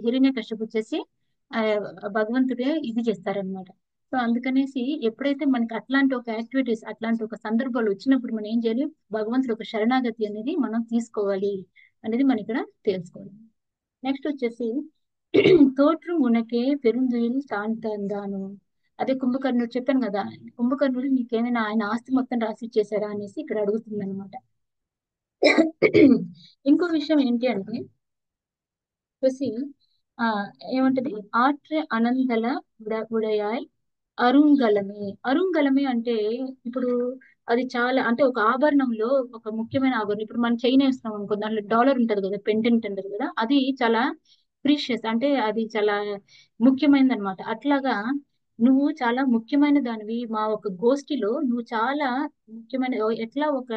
హిరణ్యకశిపు వచ్చేసి ఆ భగవంతుడే ఇది చేస్తారనమాట. సో అందుకనేసి ఎప్పుడైతే మనకి అట్లాంటి ఒక యాక్టివిటీస్ అట్లాంటి ఒక సందర్భాలు వచ్చినప్పుడు మనం ఏం చేయాలి, భగవంతుడు ఒక శరణాగతి అనేది మనం తీసుకోవాలి అనేది మనం ఇక్కడ తెలుసుకోవాలి. నెక్స్ట్ వచ్చేసి తోట్రు మునకే పెరుందుయిల్ తాంతాను. అదే కుంభకర్ణుడు చెప్పాను కదా, కుంభకర్ణుడు నీకేమైనా ఆయన ఆస్తి మొత్తం రాసి ఇచ్చేసారా అనేసి ఇక్కడ అడుగుతుంది అనమాట. ఇంకో విషయం ఏంటి అంటే చూసి ఆ ఏమంటది ఆట్రే అనందల ఉడయాయ్ అరుంగలమే. అరుంగలమే అంటే ఇప్పుడు అది చాలా అంటే ఒక ఆభరణంలో ఒక ముఖ్యమైన ఆభరణం. ఇప్పుడు మనం చైన్ వేస్తున్నాం అనుకో, దాంట్లో డాలర్ ఉంటది కదా, పెండెంట్ ఉంటది కదా, అది చాలా ప్రీషియస్, అంటే అది చాలా ముఖ్యమైనది అనమాట. అట్లాగా నువ్వు చాలా ముఖ్యమైన దానివి మా ఒక గోష్ఠిలో. నువ్వు చాలా ముఖ్యమైన ఎట్లా ఒక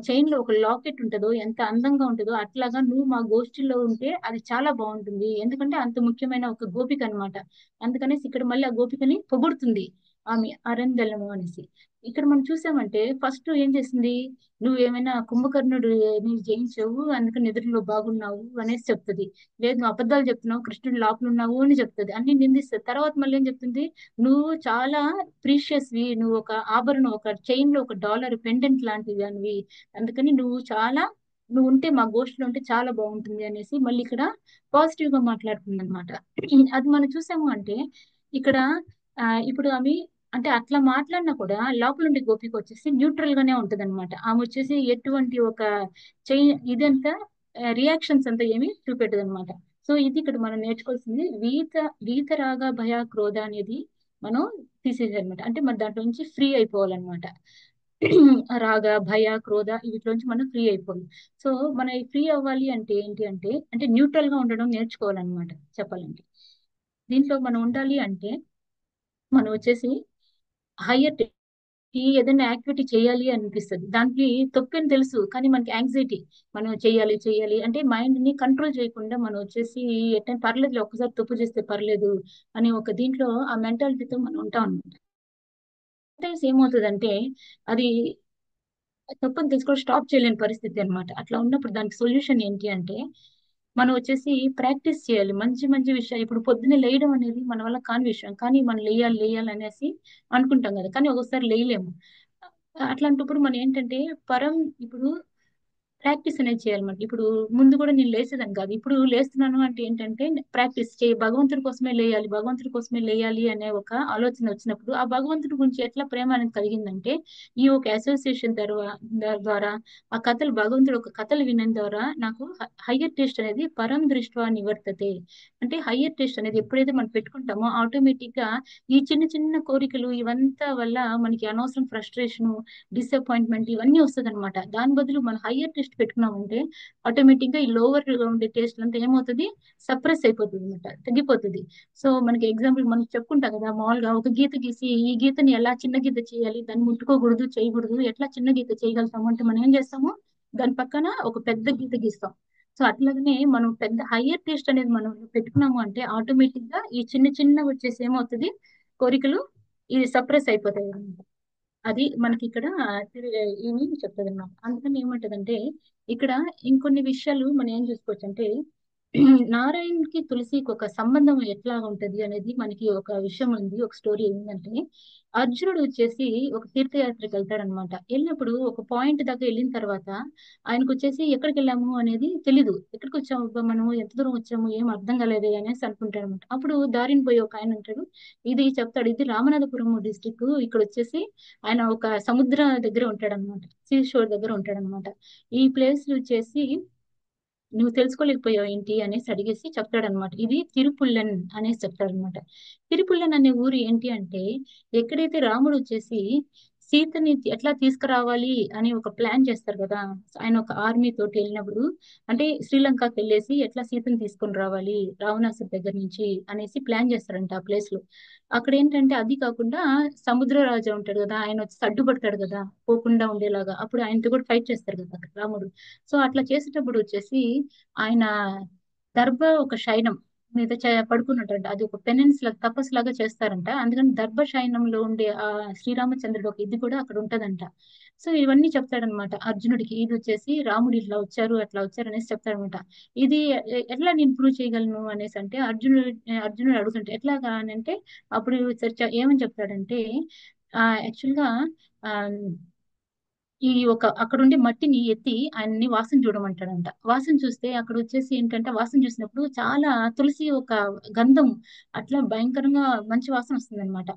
చైన్ లో ఒక లాకెట్ ఉంటుందో ఎంత అందంగా ఉంటుందో అట్లాగా నువ్వు మా గోష్ఠిలో ఉంటే అది చాలా బాగుంటుంది. ఎందుకంటే అంత ముఖ్యమైన ఒక గోపిక అన్నమాట. అందుకనేసి ఇక్కడ మళ్ళీ ఆ గోపికని పొగుడుతుంది ఆమె అరందలము అనేసి. ఇక్కడ మనం చూసామంటే ఫస్ట్ ఏం చేసింది, నువ్వు ఏమైనా కుంభకర్ణుడు నీ జయించావు అందుకని నిద్రలో బాగున్నావు అనేసి చెప్తుంది. లేదు నువ్వు అబద్ధాలు చెప్తున్నావు, కృష్ణుడు లోపల ఉన్నావు అని చెప్తుంది, అన్ని నిందిస్తుంది. తర్వాత మళ్ళీ ఏం చెప్తుంది, నువ్వు చాలా ప్రీషియస్ వి, నువ్వు ఒక ఆభరణం, ఒక చైన్ లో ఒక డాలర్ పెండెంట్ లాంటివి అనివి, అందుకని నువ్వు ఉంటే మా గోష్ఠిలో ఉంటే చాలా బాగుంటుంది అనేసి మళ్ళీ ఇక్కడ పాజిటివ్ గా మాట్లాడుతుంది అనమాట. అది మనం చూసాము అంటే ఇక్కడ ఇప్పుడు ఆమె అంటే అట్లా మాట్లాడినా కూడా లోపల ఉండే గోపిక వచ్చేసి న్యూట్రల్ గానే ఉంటది అనమాట. ఆమె వచ్చేసి ఎటువంటి ఒక ఇదంతా రియాక్షన్స్ అంతా ఏమి చూపెట్టదు అనమాట. సో ఇది ఇక్కడ మనం నేర్చుకోవాల్సింది, వీతరాగ భయ క్రోధ అనేది మనం తీసేయాలన్నమాట. అంటే మన దాంట్లో నుంచి ఫ్రీ అయిపోవాలన్నమాట. రాగ భయ క్రోధ వీటిలోంచి మనం ఫ్రీ అయిపోవాలి. సో మన ఫ్రీ అవ్వాలి అంటే ఏంటి అంటే అంటే న్యూట్రల్ గా ఉండడం నేర్చుకోవాలన్నమాట చెప్పాలంటే. దీంట్లో మనం ఉండాలి అంటే మనం వచ్చేసి హయ్యర్ ఈ ఏదైనా యాక్టివిటీ చేయాలి అనిపిస్తుంది, దానికి తప్పని తెలుసు కానీ మనకి యాంగ్జైటీ, మనం చేయాలి చేయాలి అంటే మైండ్ ని కంట్రోల్ చేయకుండా మనం వచ్చేసి ఎట్లా పర్లేదు ఒక్కసారి తప్పు చేస్తే పర్లేదు అనే ఒక దీంట్లో ఆ మెంటాలిటీతో మనం ఉంటాం అనమాట. టైమ్స్ ఏమవుతుందంటే అది తప్పని తెలుసుకోవడం స్టాప్ చేయలేని పరిస్థితి అన్నమాట. అట్లా ఉన్నప్పుడు దానికి సొల్యూషన్ ఏంటి అంటే మనం వచ్చేసి ప్రాక్టీస్ చేయాలి మంచి మంచి విషయాలు. ఇప్పుడు పొద్దున్నే లేయడం అనేది మన వల్ల కాని విషయం, కానీ మనం లేయాలి లేయాలి అనేసి అనుకుంటాం కదా, కానీ ఒకసారి లేయలేము. అట్లాంటప్పుడు మనం ఏంటంటే పరం ఇప్పుడు ప్రాక్టీస్ అనేది చేయాలన్నమాట. ఇప్పుడు ముందు కూడా నేను లేసేదాన్ని కాదు, ఇప్పుడు లేస్తున్నాను అంటే ఏంటంటే ప్రాక్టీస్ చేయి, భగవంతుడి కోసమే లేయాలి, భగవంతుడి కోసమే లేయాలి అనే ఒక ఆలోచన వచ్చినప్పుడు ఆ భగవంతుడి గురించి ఎట్లా ప్రేమ అనేది కలిగిందంటే ఈ ఒక అసోసియేషన్ ద్వారా ఆ కథలు, భగవంతుడు ఒక కథలు వినడం ద్వారా నాకు హయ్యర్ టేస్ట్ అనేది పరం దృష్ట్యా నివర్తతే. అంటే హయ్యర్ టేస్ట్ అనేది ఎప్పుడైతే మనం పెట్టుకుంటామో ఆటోమేటిక్ గా ఈ చిన్న చిన్న కోరికలు ఇవంతా వల్ల మనకి అనవసరం ఫ్రస్ట్రేషన్, డిసప్పాయింట్మెంట్ ఇవన్నీ వస్తుంది అనమాట. దాని బదులు మనం హయ్యర్ టేస్ట్ పెట్టుకున్నామంటే ఆటోమేటిక్ గా ఈ లోవర్ గా ఉండే టేస్ట్ అంతా ఏమవుతుంది, సప్రెస్ అయిపోతుంది అనమాట, తగ్గిపోతుంది. సో మనకి ఎగ్జాంపుల్ మనం చెప్పుకుంటాం కదా, మామూలుగా ఒక గీత గీసి ఈ గీతని ఎలా చిన్న గీత చేయాలి, దాన్ని ముట్టుకోకూడదు చేయకూడదు, ఎట్లా చిన్న గీత చేయగలుగుతాము అంటే మనం ఏం చేస్తాము, దాని పక్కన ఒక పెద్ద గీత గీస్తాం. సో అట్లాగనే మనం పెద్ద హయ్యర్ టేస్ట్ అనేది మనం పెట్టుకున్నాము అంటే ఆటోమేటిక్ గా ఈ చిన్న చిన్న వచ్చేసి ఏమవుతుంది, కోరికలు ఇది సప్రెస్ అయిపోతాయి అన్నమాట. అది మనకి ఇక్కడ ఏమి చెప్తుంది అన్నమాట. అందుకని ఏమంటదంటే ఇక్కడ ఇంకొన్ని విషయాలు మనం ఏం చూసుకోవచ్చు అంటే నారాయణకి తులసికి ఒక సంబంధం ఎట్లా ఉంటది అనేది మనకి ఒక విషయం ఉంది, ఒక స్టోరీ ఏంటంటే అర్జునుడు వచ్చేసి ఒక తీర్థయాత్రకు వెళ్తాడనమాట. వెళ్ళినప్పుడు ఒక పాయింట్ దాకా వెళ్ళిన తర్వాత ఆయనకు వచ్చేసి ఎక్కడికి వెళ్ళాము అనేది తెలీదు, ఎక్కడికి వచ్చాము అబ్బా మనం, ఎంత దూరం వచ్చాము ఏం అర్థం కాలేదే అనేసి అనుకుంటాడు అనమాట. అప్పుడు దారిని పోయి ఒక ఆయన ఉంటాడు, ఇది చెప్తాడు, ఇది రామనాథపురం డిస్టిక్, ఇక్కడ వచ్చేసి ఆయన ఒక సముద్ర దగ్గర ఉంటాడనమాట, సీ షోర్ దగ్గర ఉంటాడనమాట. ఈ ప్లేస్ వచ్చేసి నువ్వు తెలుసుకోలేకపోయావు ఏంటి అనేసి అడిగేసి చెప్తాడనమాట, ఇది తిరుపుల్లన్ అనేసి చెప్తాడనమాట. తిరుపుల్లన్ అనే ఊరు ఏంటి అంటే ఎక్కడైతే రాముడు వచ్చేసి సీతని ఎట్లా తీసుకురావాలి అని ఒక ప్లాన్ చేస్తారు కదా, ఆయన ఒక ఆర్మీ తోటి వెళ్ళినప్పుడు, అంటే శ్రీలంకకి వెళ్ళేసి ఎట్లా సీతని తీసుకొని రావాలి రావణాసుడి దగ్గర నుంచి అనేసి ప్లాన్ చేస్తారంట ఆ ప్లేస్ లో. అక్కడ ఏంటంటే అది కాకుండా సముద్ర రాజా ఉంటాడు కదా, ఆయన వచ్చి అడ్డుపడతాడు కదా పోకుండా ఉండేలాగా, అప్పుడు ఆయనతో కూడా ఫైట్ చేస్తారు కదా అక్కడ రాముడు. సో అట్లా చేసేటప్పుడు వచ్చేసి ఆయన దర్భ ఒక శయనం మీద పడుకున్నట్టంట, అది ఒక పెనెన్స్ లాగా తపస్సు లాగా చేస్తారంట. అందుకని దర్భ శయనంలో ఉండే ఆ శ్రీరామచంద్రుడు ఒక ఇది కూడా అక్కడ ఉంటదంట. సో ఇవన్నీ చెప్తాడనమాట అర్జునుడికి, ఇది వచ్చేసి రాముడు ఇట్లా వచ్చారు అట్లా వచ్చారు అనేసి చెప్తాడనమాట. ఇది ఎట్లా నేను ప్రూవ్ చేయగలను అనేసి అంటే అర్జునుడు అడుగుతుంటే ఎట్లాగా అని అంటే అప్పుడు ఏమని చెప్తాడంటే యాక్చువల్ గా ఆ ఈ ఒక అక్కడుండే మట్టిని ఎత్తి ఆయన్ని వాసన చూడమంటాడంట. వాసన చూస్తే అక్కడ వచ్చేసి ఏంటంటే వాసన చూసినప్పుడు చాలా తులసి ఒక గంధం అట్లా భయంకరంగా మంచి వాసన వస్తుంది అనమాట.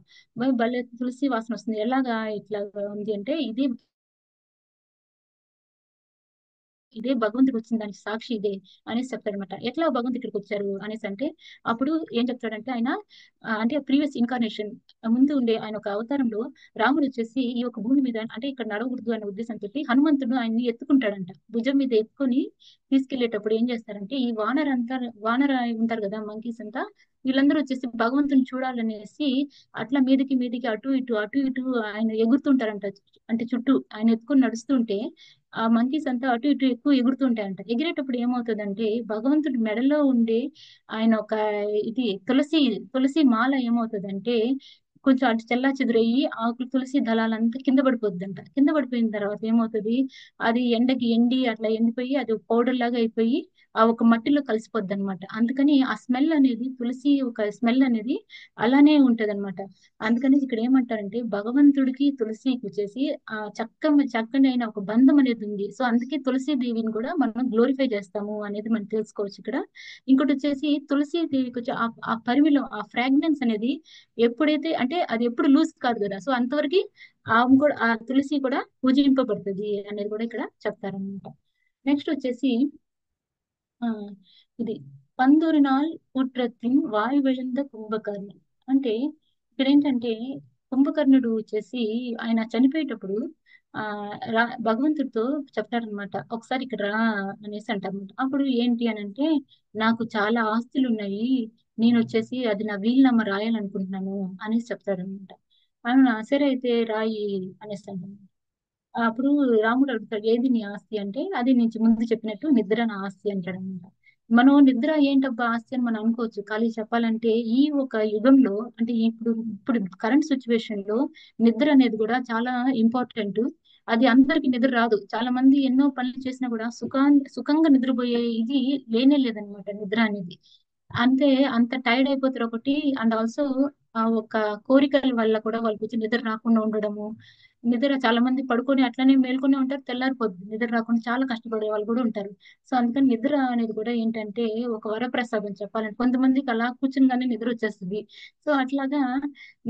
భలే తులసి వాసన వస్తుంది, ఎలాగా ఇట్లా ఉంది అంటే ఇది ఇదే భగవంతుడు వచ్చిన దానికి సాక్షి ఇదే అనేసి చెప్తాడనమాట. ఎట్లా భగవంతుడు ఇక్కడికి వచ్చారు అనేసి అంటే అప్పుడు ఏం చెప్తాడంటే ఆయన అంటే ప్రీవియస్ ఇన్కార్నేషన్ ముందు ఉండే ఆయన ఒక అవతారంలో రాముడు వచ్చేసి ఈ యొక్క భూమి మీద అంటే ఇక్కడ నడవకూడదు అనే ఉద్దేశంతో హనుమంతుడు ఆయన్ని ఎత్తుకుంటాడంట. భుజం మీద ఎత్తుకొని తీసుకెళ్లేటప్పుడు ఏం చేస్తారంటే ఈ వానర ఉంటారు కదా మంకీస్ అంతా, వీళ్ళందరూ వచ్చేసి భగవంతుని చూడాలనేసి అట్లా మీదకి మీదకి అటు ఇటు ఆయన ఎగురుతుంటారంట. అంటే చుట్టూ ఆయన ఎత్తుకొని నడుస్తుంటే ఆ మంకీస్ అంతా అటు ఇటు ఎక్కువ ఎగురుతుంటాయంట. ఎగిరేటప్పుడు ఏమవుతుందంటే భగవంతుడి మెడలో ఉండే ఆయన ఒక ఇది తులసి మాల ఏమవుతుందంటే కొంచెం అటు చెల్లా చెదురయ్యి ఆకులు తులసి దళాలంతా కింద పడిపోద్దంట. కింద పడిపోయిన తర్వాత ఏమవుతుంది, అది ఎండకి ఎండి అట్లా ఎండిపోయి అది పౌడర్ లాగా అయిపోయి ఆ ఒక మట్టిలో కలిసిపోద్ది అనమాట. అందుకని ఆ స్మెల్ అనేది తులసి ఒక స్మెల్ అనేది అలానే ఉంటది అనమాట. అందుకని ఇక్కడ ఏమంటారంటే భగవంతుడికి తులసికి వచ్చేసి ఆ చక్కని అయిన ఒక బంధం అనేది ఉంది. సో అందుకే తులసి దేవిని కూడా మనం గ్లోరిఫై చేస్తాము అనేది మనం తెలుసుకోవచ్చు ఇక్కడ. ఇంకోటి వచ్చేసి తులసి దేవికి వచ్చి ఆ పరిమళం ఆ ఫ్రాగ్రెన్స్ అనేది ఎప్పుడైతే అంటే అది ఎప్పుడు లూజ్ కాదు కదా, సో అంతవరకు ఆమె కూడా ఆ తులసి కూడా పూజింపబడుతుంది అనేది కూడా ఇక్కడ చెప్తారనమాట. నెక్స్ట్ వచ్చేసి ఆ ఇది పందొరినాల్ పుట్రத்தின் వాయు విழுந்த కుంభకర్ణి. అంటే ఇక్కడ ఏంటంటే కుంభకర్ణుడు వచ్చేసి ఆయన చనిపోయేటప్పుడు ఆ భగవంతుడితో చెప్తాడనమాట, ఒకసారి ఇక్కడ రా అనేసి అంటారనమాట. అప్పుడు ఏంటి అని అంటే నాకు చాలా ఆస్తులు ఉన్నాయి, నేను వచ్చేసి అది నా వీలునామా రాయాలనుకుంటున్నాను అనేసి చెప్తాడనమాట. అవునా సరే అయితే రాయి అనేసి అంటాను. అప్పుడు రాముడు అడుగుతాడు ఏది నీ ఆస్తి అంటే అది నుంచి ముందు చెప్పినట్టు నిద్ర నా ఆస్తి అంటాడు అనమాట. మనం నిద్ర ఏంటబ్బా ఆస్తి అని మనం అనుకోవచ్చు, కానీ చెప్పాలంటే ఈ ఒక యుగంలో అంటే ఇప్పుడు కరెంట్ సిచ్యువేషన్ లో నిద్ర అనేది కూడా చాలా ఇంపార్టెంట్. అది అందరికి నిద్ర రాదు, చాలా మంది ఎన్నో పనులు చేసినా కూడా సుఖంగా నిద్రపోయే ఇది లేనే లేదనమాట నిద్ర అనేది. అంతే అంత టైర్డ్ అయిపోతారు ఒకటి. అండ్ ఆల్సో ఆ ఒక కోరికల వల్ల కూడా వాళ్ళకి వచ్చి నిద్ర రాకుండా ఉండడము. నిద్ర చాలా మంది పడుకొని అట్లనే మేల్కొని ఉంటారు, తెల్లారిపోద్ది నిద్ర రాకుండా చాలా కష్టపడే వాళ్ళు కూడా ఉంటారు. సో అందుకని నిద్ర అనేది కూడా ఏంటంటే ఒక వరప్రసాదం చెప్పాలంటే, కొంతమందికి అలా కూర్చునిగానే నిద్ర వచ్చేస్తుంది. సో అట్లాగా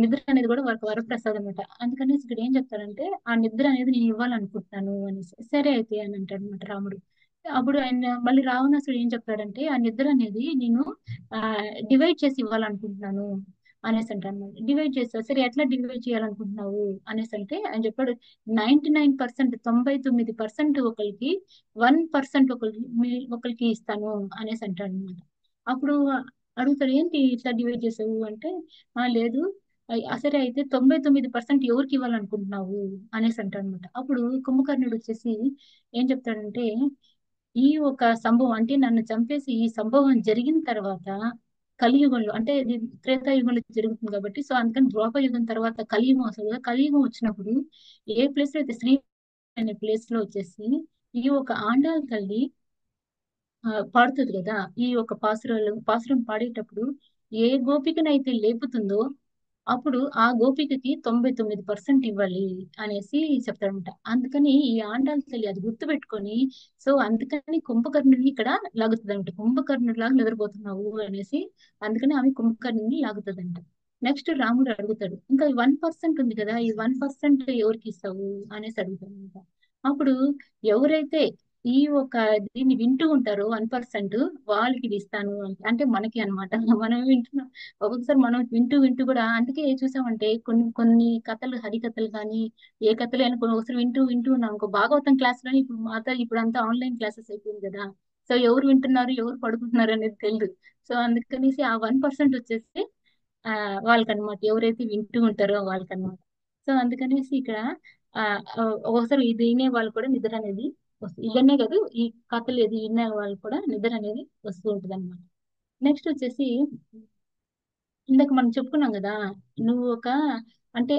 నిద్ర అనేది కూడా ఒక వరప్రసాదం అనమాట. అందుకని ఇక్కడ ఏం చెప్తారంటే ఆ నిద్ర అనేది నేను ఇవ్వాలనుకుంటున్నాను అనేసి. సరే అయితే అని అంటాడు అనమాట రాముడు. అప్పుడు ఆయన మళ్ళీ రావణాసుడు ఏం చెప్తాడంటే ఆ నిద్ర అనేది నేను ఆ డివైడ్ చేసి ఇవ్వాలనుకుంటున్నాను అనేసి అంటాను. డివైడ్ చేస్తా సరే ఎట్లా డివైడ్ చేయాలనుకుంటున్నావు అనేసి అంటే ఆయన చెప్పాడు 99%, 99% ఒకరికి, 1% ఒకరికి ఇస్తాను అనేసి అంటాడు అనమాట. అప్పుడు అడుగుతారు ఏంటి ఇట్లా డివైడ్ చేసావు అంటే లేదు సరే అయితే 99% ఎవరికి ఇవ్వాలనుకుంటున్నావు అనేసి అంటాడు అనమాట. అప్పుడు కుంభకర్ణుడు వచ్చేసి ఏం చెప్తాడంటే ఈ ఒక సంభవం అంటే నన్ను చంపేసి ఈ సంభవం జరిగిన తర్వాత కలియుగంలో అంటే ఇది త్రేతాయుగంలో జరుగుతుంది కాబట్టి, సో అందుకని ద్వాపర యుగం తర్వాత కలియుగం వస్తుంది కదా, కలియుగం వచ్చినప్పుడు ఏ ప్లేస్ లో అయితే శ్రీ అనే ప్లేస్ లో వచ్చేసి ఈ ఒక ఆండాళ్ తల్లి పాడుతుంది కదా, ఈ ఒక పాసురం పాడేటప్పుడు ఏ గోపికనైతే లేపుతుందో అప్పుడు ఆ గోపికకి 99% ఇవ్వాలి అనేసి చెప్తాడంట. అందుకని ఈ ఆండాళ్ళ తల్లి అది గుర్తు పెట్టుకొని సో అందుకని కుంభకర్ణుని ఇక్కడ లాగుతుందంట. కుంభకర్ణుడు లాగా నిద్రపోతున్నావు అనేసి అందుకని ఆమె కుంభకర్ణుని లాగుతుందంట. నెక్స్ట్ రాముడు అడుగుతాడు ఇంకా ఈ 1% ఉంది కదా, ఈ 1% ఎవరికి ఇస్తావు అనేసి అడుగుతాడు. అప్పుడు ఎవరైతే ఈ ఒక దీన్ని వింటూ ఉంటారో 1% వాళ్ళకి ఇది ఇస్తాను అంటే మనకి అన్నమాట. మనం వింటున్నాం ఒక్కొక్కసారి మనం వింటూ వింటూ కూడా అందుకే చూసామంటే కొన్ని కొన్ని కథలు హరికథలు కానీ ఏ కథలు అయినా కొన్ని ఒకసారి వింటూ వింటూ ఉన్నాం అనుకో భాగవతం క్లాస్ లో ఇప్పుడు ఇప్పుడు అంతా ఆన్లైన్ క్లాసెస్ అయిపోయింది కదా, సో ఎవరు వింటున్నారు ఎవరు పడుకుంటున్నారు అనేది తెలియదు. సో అందుకనేసి ఆ 1% వచ్చేసి ఆ వాళ్ళకన్నమాట, ఎవరైతే వింటూ ఉంటారో వాళ్ళకన్నమాట. సో అందుకనేసి ఇక్కడ ఆ ఆ, ఒకసారి ఇది వినే వాళ్ళు కూడా నిద్ర అనేది వస్తుంది. ఇదనే కాదు ఈ కథలు ఇది వినే వాళ్ళు కూడా నిద్ర అనేది వస్తూ ఉంటుంది అనమాట. నెక్స్ట్ వచ్చేసి ఇందాక మనం చెప్పుకున్నాం కదా, నువ్వు ఒక అంటే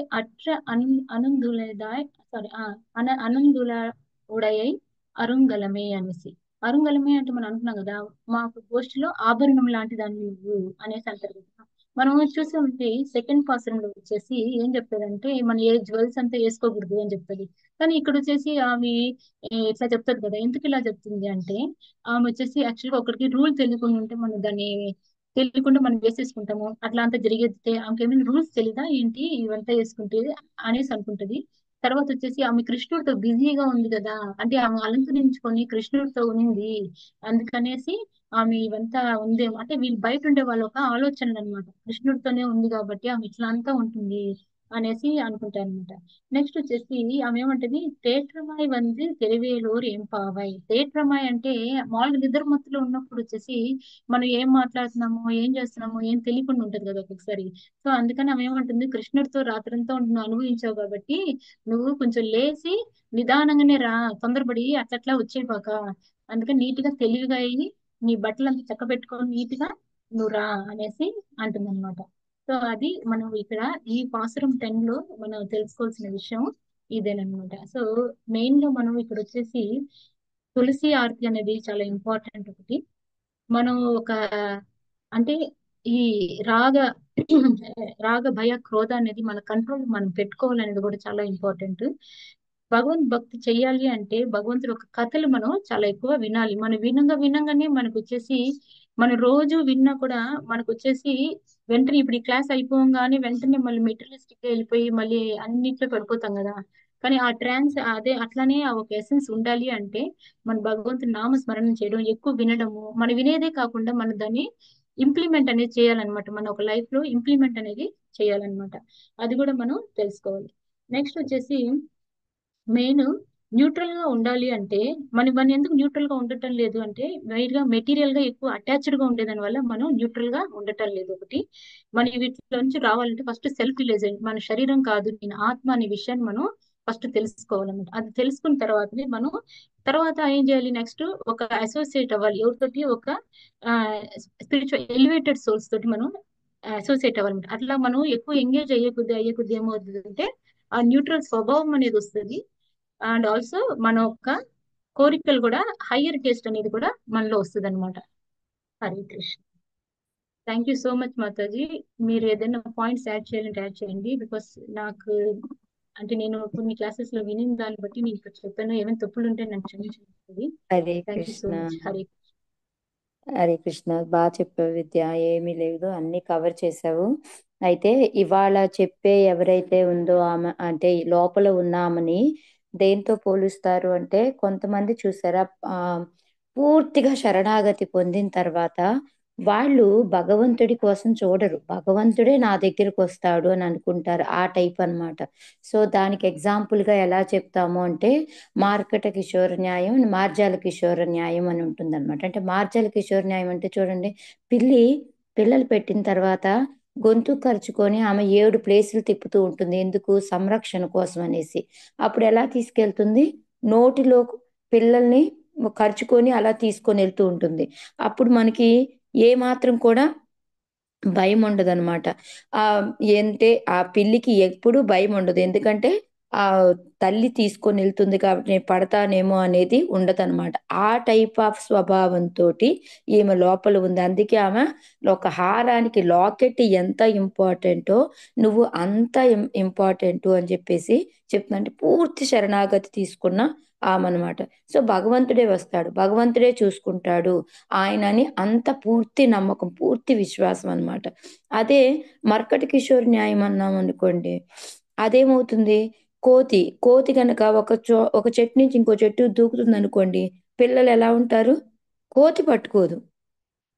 అనందులదాయ్ సారీ అనందుల ఉడయై అరుంగలమే అనేసి. అరుంగలమే అంటే మనం అనుకున్నాం కదా మాకు గోష్ఠిలో ఆభరణం లాంటి దాన్ని నువ్వు అనేసి అంటారు కదా. మనం చూసి ఉంటే సెకండ్ పర్సన్ లో వచ్చేసి ఏం చెప్తాదంటే మన ఏ జ్యువెల్స్ అంతా వేసుకోకూడదు అని చెప్తుంది. కానీ ఇక్కడ వచ్చేసి ఆమె ఇట్లా చెప్తాది కదా, ఎందుకు ఇలా చెప్తుంది అంటే ఆమె వచ్చేసి యాక్చువల్ గా ఒకరికి రూల్ తెలియకుండా ఉంటే మనం దాన్ని తెలియకుండా మనం వేసేసుకుంటాము. అట్లా అంతా జరిగేది ఆమెకి ఏమైనా రూల్స్ తెలీదా ఏంటి ఇవంతా వేసుకుంటే అనేసి అనుకుంటది. తర్వాత వచ్చేసి ఆమె కృష్ణుడితో బిజీగా ఉంది కదా, అంటే ఆమె అలంకరించుకొని కృష్ణుడితో ఉంది, అందుకనేసి ఆమె ఇవంతా ఉందేమో, అంటే వీళ్ళు బయట ఉండే వాళ్ళ ఒక ఆలోచన అనమాట, కృష్ణుడితోనే ఉంది కాబట్టి ఆమె ఇట్లా అంతా ఉంటుంది అనేసి అనుకుంటారు అనమాట. నెక్స్ట్ వచ్చేసి ఆమె ఏమంటది, తేట్రమాయి వంది తెలివేలోరు ఏం పావాయి. తేట్రమాయి అంటే మామూలుగా నిద్ర మత్తులో ఉన్నప్పుడు వచ్చేసి మనం ఏం మాట్లాడుతున్నామో ఏం చేస్తున్నామో ఏం తెలియకుండా ఉంటది కదా ఒక్కొక్కసారి. సో అందుకని ఆమె ఏమంటుంది, కృష్ణుడితో రాత్రంతా నువ్వు అనుభవించావు కాబట్టి నువ్వు కొంచెం లేచి నిదానంగానే రా, తొందరపడి అట్లట్లా వచ్చేపాక, అందుకని నీట్ గా తెలివిగా అయ్యి నీ బట్టలంతా చక్క పెట్టుకొని నీట్ గా నువ్వు రా అనేసి అంటుంది అనమాట. సో అది మనం ఇక్కడ ఈ పాసురం 10 లో మనం తెలుసుకోవాల్సిన విషయం ఇదేనమాట. సో మెయిన్ గా మనం ఇక్కడ వచ్చేసి తులసి ఆరతి అనేది చాలా ఇంపార్టెంట్ ఒకటి. మనం ఒక అంటే ఈ రాగ రాగ భయ క్రోధ అనేది మన కంట్రోల్ మనం పెట్టుకోవాలనేది కూడా చాలా ఇంపార్టెంట్. భగవంత్ భక్తి చెయ్యాలి అంటే భగవంతుడు ఒక కథలు మనం చాలా ఎక్కువ వినాలి. మనం వినంగానే మనకు వచ్చేసి మనం రోజు విన్నా కూడా మనకు వచ్చేసి వెంటనే ఇప్పుడు ఈ క్లాస్ అయిపోగానే వెంటనే మళ్ళీ మెటీరియలిస్టిక్ గా వెళ్ళిపోయి మళ్ళీ అన్నిట్లో పడిపోతాం కదా. కానీ ఆ ట్రాన్స్ అదే అట్లానే ఆ ఒక ఎసెన్స్ ఉండాలి అంటే మన భగవంతుని నామ స్మరణం చేయడం, ఎక్కువ వినడము, మనం వినేదే కాకుండా మనం దాన్ని ఇంప్లిమెంట్ అనేది చేయాలన్నమాట. మన ఒక లైఫ్ లో ఇంప్లిమెంట్ అనేది చేయాలన్నమాట. అది కూడా మనం తెలుసుకోవాలి. నెక్స్ట్ వచ్చేసి మెయిన్ న్యూట్రల్ గా ఉండాలి అంటే మన ఎందుకు న్యూట్రల్ గా ఉండటం లేదు అంటే మెయిన్ గా మెటీరియల్ గా ఎక్కువ అటాచ్డ్ గా ఉండేదాని వల్ల మనం న్యూట్రల్ గా ఉండటం లేదు. ఒకటి మన వీటిలో నుంచి రావాలంటే ఫస్ట్ సెల్ఫ్ రిలైజేషన్, మన శరీరం కాదు నేను ఆత్మ అనే విషయాన్ని మనం ఫస్ట్ తెలుసుకోవాలన్నమాట. అది తెలుసుకున్న తర్వాతనే మనం తర్వాత ఏం చేయాలి, నెక్స్ట్ ఒక అసోసియేట్ అవ్వాలి ఎవరితోటి, ఒక స్పిరిచువల్ ఎలివేటెడ్ సోల్స్ తోటి మనం అసోసియేట్ అవ్వాలన్నమాట. అట్లా మనం ఎక్కువ ఎంగేజ్ అయ్యే కొద్ది ఏమవుతుందంటే ఆ న్యూట్రల్ స్వభావం అనేది వస్తుంది. అండ్ ఆల్సో మన యొక్క కోరికలు కూడా హయ్యర్ టేస్ట్ అనేది కూడా మనలో వస్తుంది అనమాట. Hare Krishna. Thank you so much Mataji. మీరు ఏదైనా పాయింట్స్ యాడ్ చేయాలంటే యాడ్ చేయండి, బికాస్ నాకు అంటే నేను కొన్ని క్లాసెస్ లో వినిన దాన్ని బట్టి నేను ఇక్కడ చెప్పాను, ఏమైనా తప్పులు ఉంటే నాకు క్షమించండి. Hare thank you so Krishna. Much. Hare. Hare Krishna, బాగా చెప్పావు విద్య. ఏమీ లేదు, అన్ని కవర్ చేసావు. అయితే ఇవాళ చెప్పే ఎవరైతే ఉందో ఆమె అంటే ఈ లోపల ఉన్న ఆమెని దేంతో పోలుస్తారు అంటే, కొంతమంది చూసారా, ఆ పూర్తిగా శరణాగతి పొందిన తర్వాత వాళ్ళు భగవంతుడి కోసం చూడరు, భగవంతుడే నా దగ్గరికి వస్తాడు అని అనుకుంటారు. ఆ టైప్ అన్నమాట. సో దానికి ఎగ్జాంపుల్ గా ఎలా చెప్తాము అంటే, మార్కట కిషోర న్యాయం, మార్జాల కిషోర న్యాయం అని ఉంటుంది అనమాట. అంటే మార్జాల కిషోర న్యాయం అంటే చూడండి, పిల్లి పిల్లలు పెట్టిన తర్వాత గొంతు ఖర్చుకొని ఆమె 7 ప్లేసులు తిప్పుతూ ఉంటుంది, ఎందుకు, సంరక్షణ కోసం అనేసి. అప్పుడు ఎలా తీసుకెళ్తుంది, నోటిలో పిల్లల్ని ఖర్చుకొని అలా తీసుకొని వెళ్తూ ఉంటుంది. అప్పుడు మనకి ఏ మాత్రం కూడా భయం ఉండదు అనమాట. ఆ ఏంటే ఆ పిల్లికి ఎప్పుడు భయం ఉండదు, ఎందుకంటే ఆ తల్లి తీసుకొని వెళ్తుంది కాబట్టి నేను పడతానేమో అనేది ఉండదన్నమాట. ఆ టైప్ ఆఫ్ స్వభావంతో ఈమె లోపల ఉంది. అందుకే ఆమె ఒక హారానికి లాకెట్ ఎంత ఇంపార్టెంటో నువ్వు అంత ఇంపార్టెంట్ అని చెప్పేసి చెప్తున్నా. అంటే పూర్తి శరణాగతి తీసుకున్న ఆమె అనమాట. సో భగవంతుడే వస్తాడు, భగవంతుడే చూసుకుంటాడు ఆయనని, అంత పూర్తి నమ్మకం, పూర్తి విశ్వాసం అన్నమాట. అదే మర్కట కిషోర్ న్యాయం అన్నాం అనుకోండి, అదేమవుతుంది, కోతి కోతి కనుక ఒక చెట్టు నుంచి ఇంకో చెట్టు దూకుతుంది అనుకోండి, పిల్లలు ఎలా ఉంటారు, కోతి పట్టుకోదు,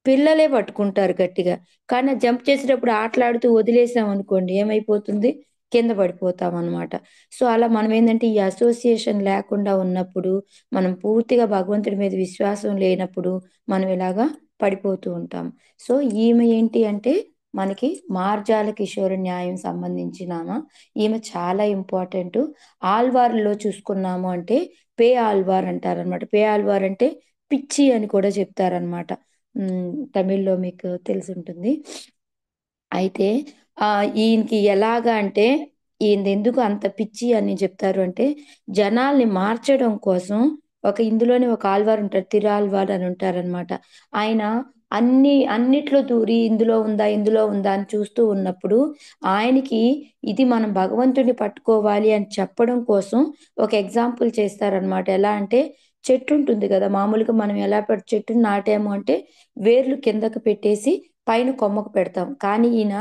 పిల్లలే పట్టుకుంటారు గట్టిగా. కానీ జంప్ చేసేటప్పుడు ఆటలాడుతూ వదిలేసాం అనుకోండి, ఏమైపోతుంది, కింద పడిపోతాం అనమాట. సో అలా మనం ఏంటంటే ఈ అసోసియేషన్ లేకుండా ఉన్నప్పుడు, మనం పూర్తిగా భగవంతుడి మీద విశ్వాసం లేనప్పుడు మనం ఇలాగా పడిపోతూ ఉంటాం. సో ఈమె ఏంటి అంటే మనకి మార్జాల కిషోర న్యాయం సంబంధించిన ఈమె చాలా ఇంపార్టెంట్. ఆల్వార్లో చూసుకున్నాము అంటే పే ఆల్వార్ అంటారనమాట. పే ఆల్వార్ అంటే పిచ్చి అని కూడా చెప్తారనమాట. తమిళ్లో మీకు తెలిసి ఉంటుంది. అయితే ఈయనకి ఎలాగా అంటే, ఈయన ఎందుకు అంత పిచ్చి అని చెప్తారు అంటే, జనాల్ని మార్చడం కోసం ఇందులోనే ఒక ఆల్వార్ ఉంటారు, తిరాల్వార్ అని ఉంటారనమాట. ఆయన అన్నిట్లో దూరి ఇందులో ఉందా ఇందులో ఉందా అని చూస్తూ ఉన్నప్పుడు ఆయనకి ఇది మనం భగవంతుడిని పట్టుకోవాలి అని చెప్పడం కోసం ఒక ఎగ్జాంపుల్ చేస్తారనమాట. ఎలా అంటే, చెట్టు ఉంటుంది కదా, మామూలుగా మనం ఎలా చెట్టుని నాటాము అంటే వేర్లు కిందకు పెట్టేసి పైన కొమ్మకు పెడతాం. కానీ ఈయన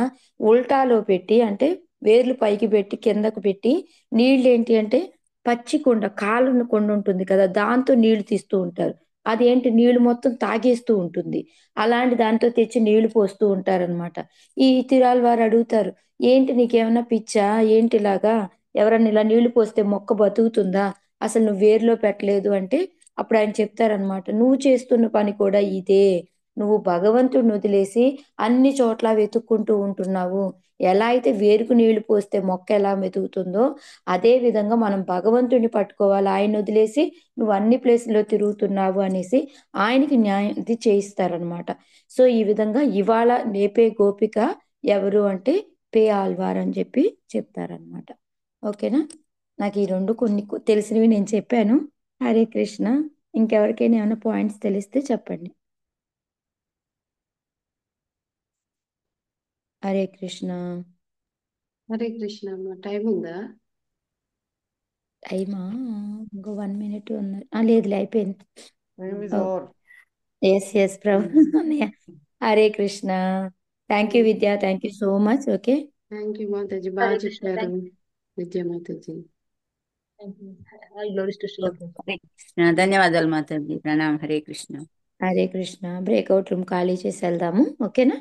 ఉల్టాలో పెట్టి, అంటే వేర్లు పైకి పెట్టి కిందకు పెట్టి నీళ్ళు ఏంటి అంటే పచ్చి కుండ, కాలున్న కుండ ఉంటుంది కదా, దాంతో నీళ్లు తీస్తూ ఉంటారు. అదేంటి నీళ్లు మొత్తం తాగేస్తూ ఉంటుంది. అలాంటి దాంతో తెచ్చి నీళ్లు పోస్తూ ఉంటారనమాట. ఈ తిరాల వారు అడుగుతారు, ఏంటి నీకేమన్నా పిచ్చా ఏంటి ఇలాగా, ఎవరన్నా ఇలా నీళ్లు పోస్తే మొక్క బతుకుతుందా, అసలు నువ్వు వేరులో పెట్టలేదు అంటే అప్పుడు ఆయన చెప్తారనమాట, నువ్వు చేస్తున్న పని కూడా ఇదే. నువ్వు భగవంతుడిని వదిలేసి అన్ని చోట్ల వెతుక్కుంటూ ఉంటున్నావు. ఎలా అయితే వేరుకు నీళ్లు పోస్తే మొక్క ఎలా వెతుకుతుందో అదే విధంగా మనం భగవంతుడిని పట్టుకోవాలి. ఆయన వదిలేసి నువ్వు అన్ని ప్లేసుల్లో తిరుగుతున్నావు అనేసి ఆయనకి న్యాయం ఇది చేయిస్తారనమాట. సో ఈ విధంగా ఇవాళ లేపే గోపిక ఎవరు అంటే పే ఆల్వార్ అని చెప్పి చెప్తారనమాట. ఓకేనా? నాకు ఈ రెండు కొన్ని తెలిసినవి నేను చెప్పాను. హరే కృష్ణ. ఇంకెవరికైనా ఏమైనా పాయింట్స్ తెలిస్తే చెప్పండి. హరే కృష్ణ. హరే కృష్ణ అమ్మ. టైం ఉందా? టైమా? ఇంకో 1 minute ఉంది. లేదులే, అయిపోయింది. Time is over. S S Prabhu. అన్నయ్య. Hare Krishna. Thank you Vidya, thank you so much. Okay. Thank you మాతాజీ, బాగా హరే కృష్ణ. చెప్పారు విద్యా మాతాజీ. Glories to Srila Prabhupada. హరే కృష్ణ. ధన్యవాదాలు మాతాజీ. ప్రణామ్. హరే కృష్ణ. హరే కృష్ణ. బ్రేక్అవుట్ రూమ్ ఖాళీ చేసి వెళ్దాము. ఓకేనా?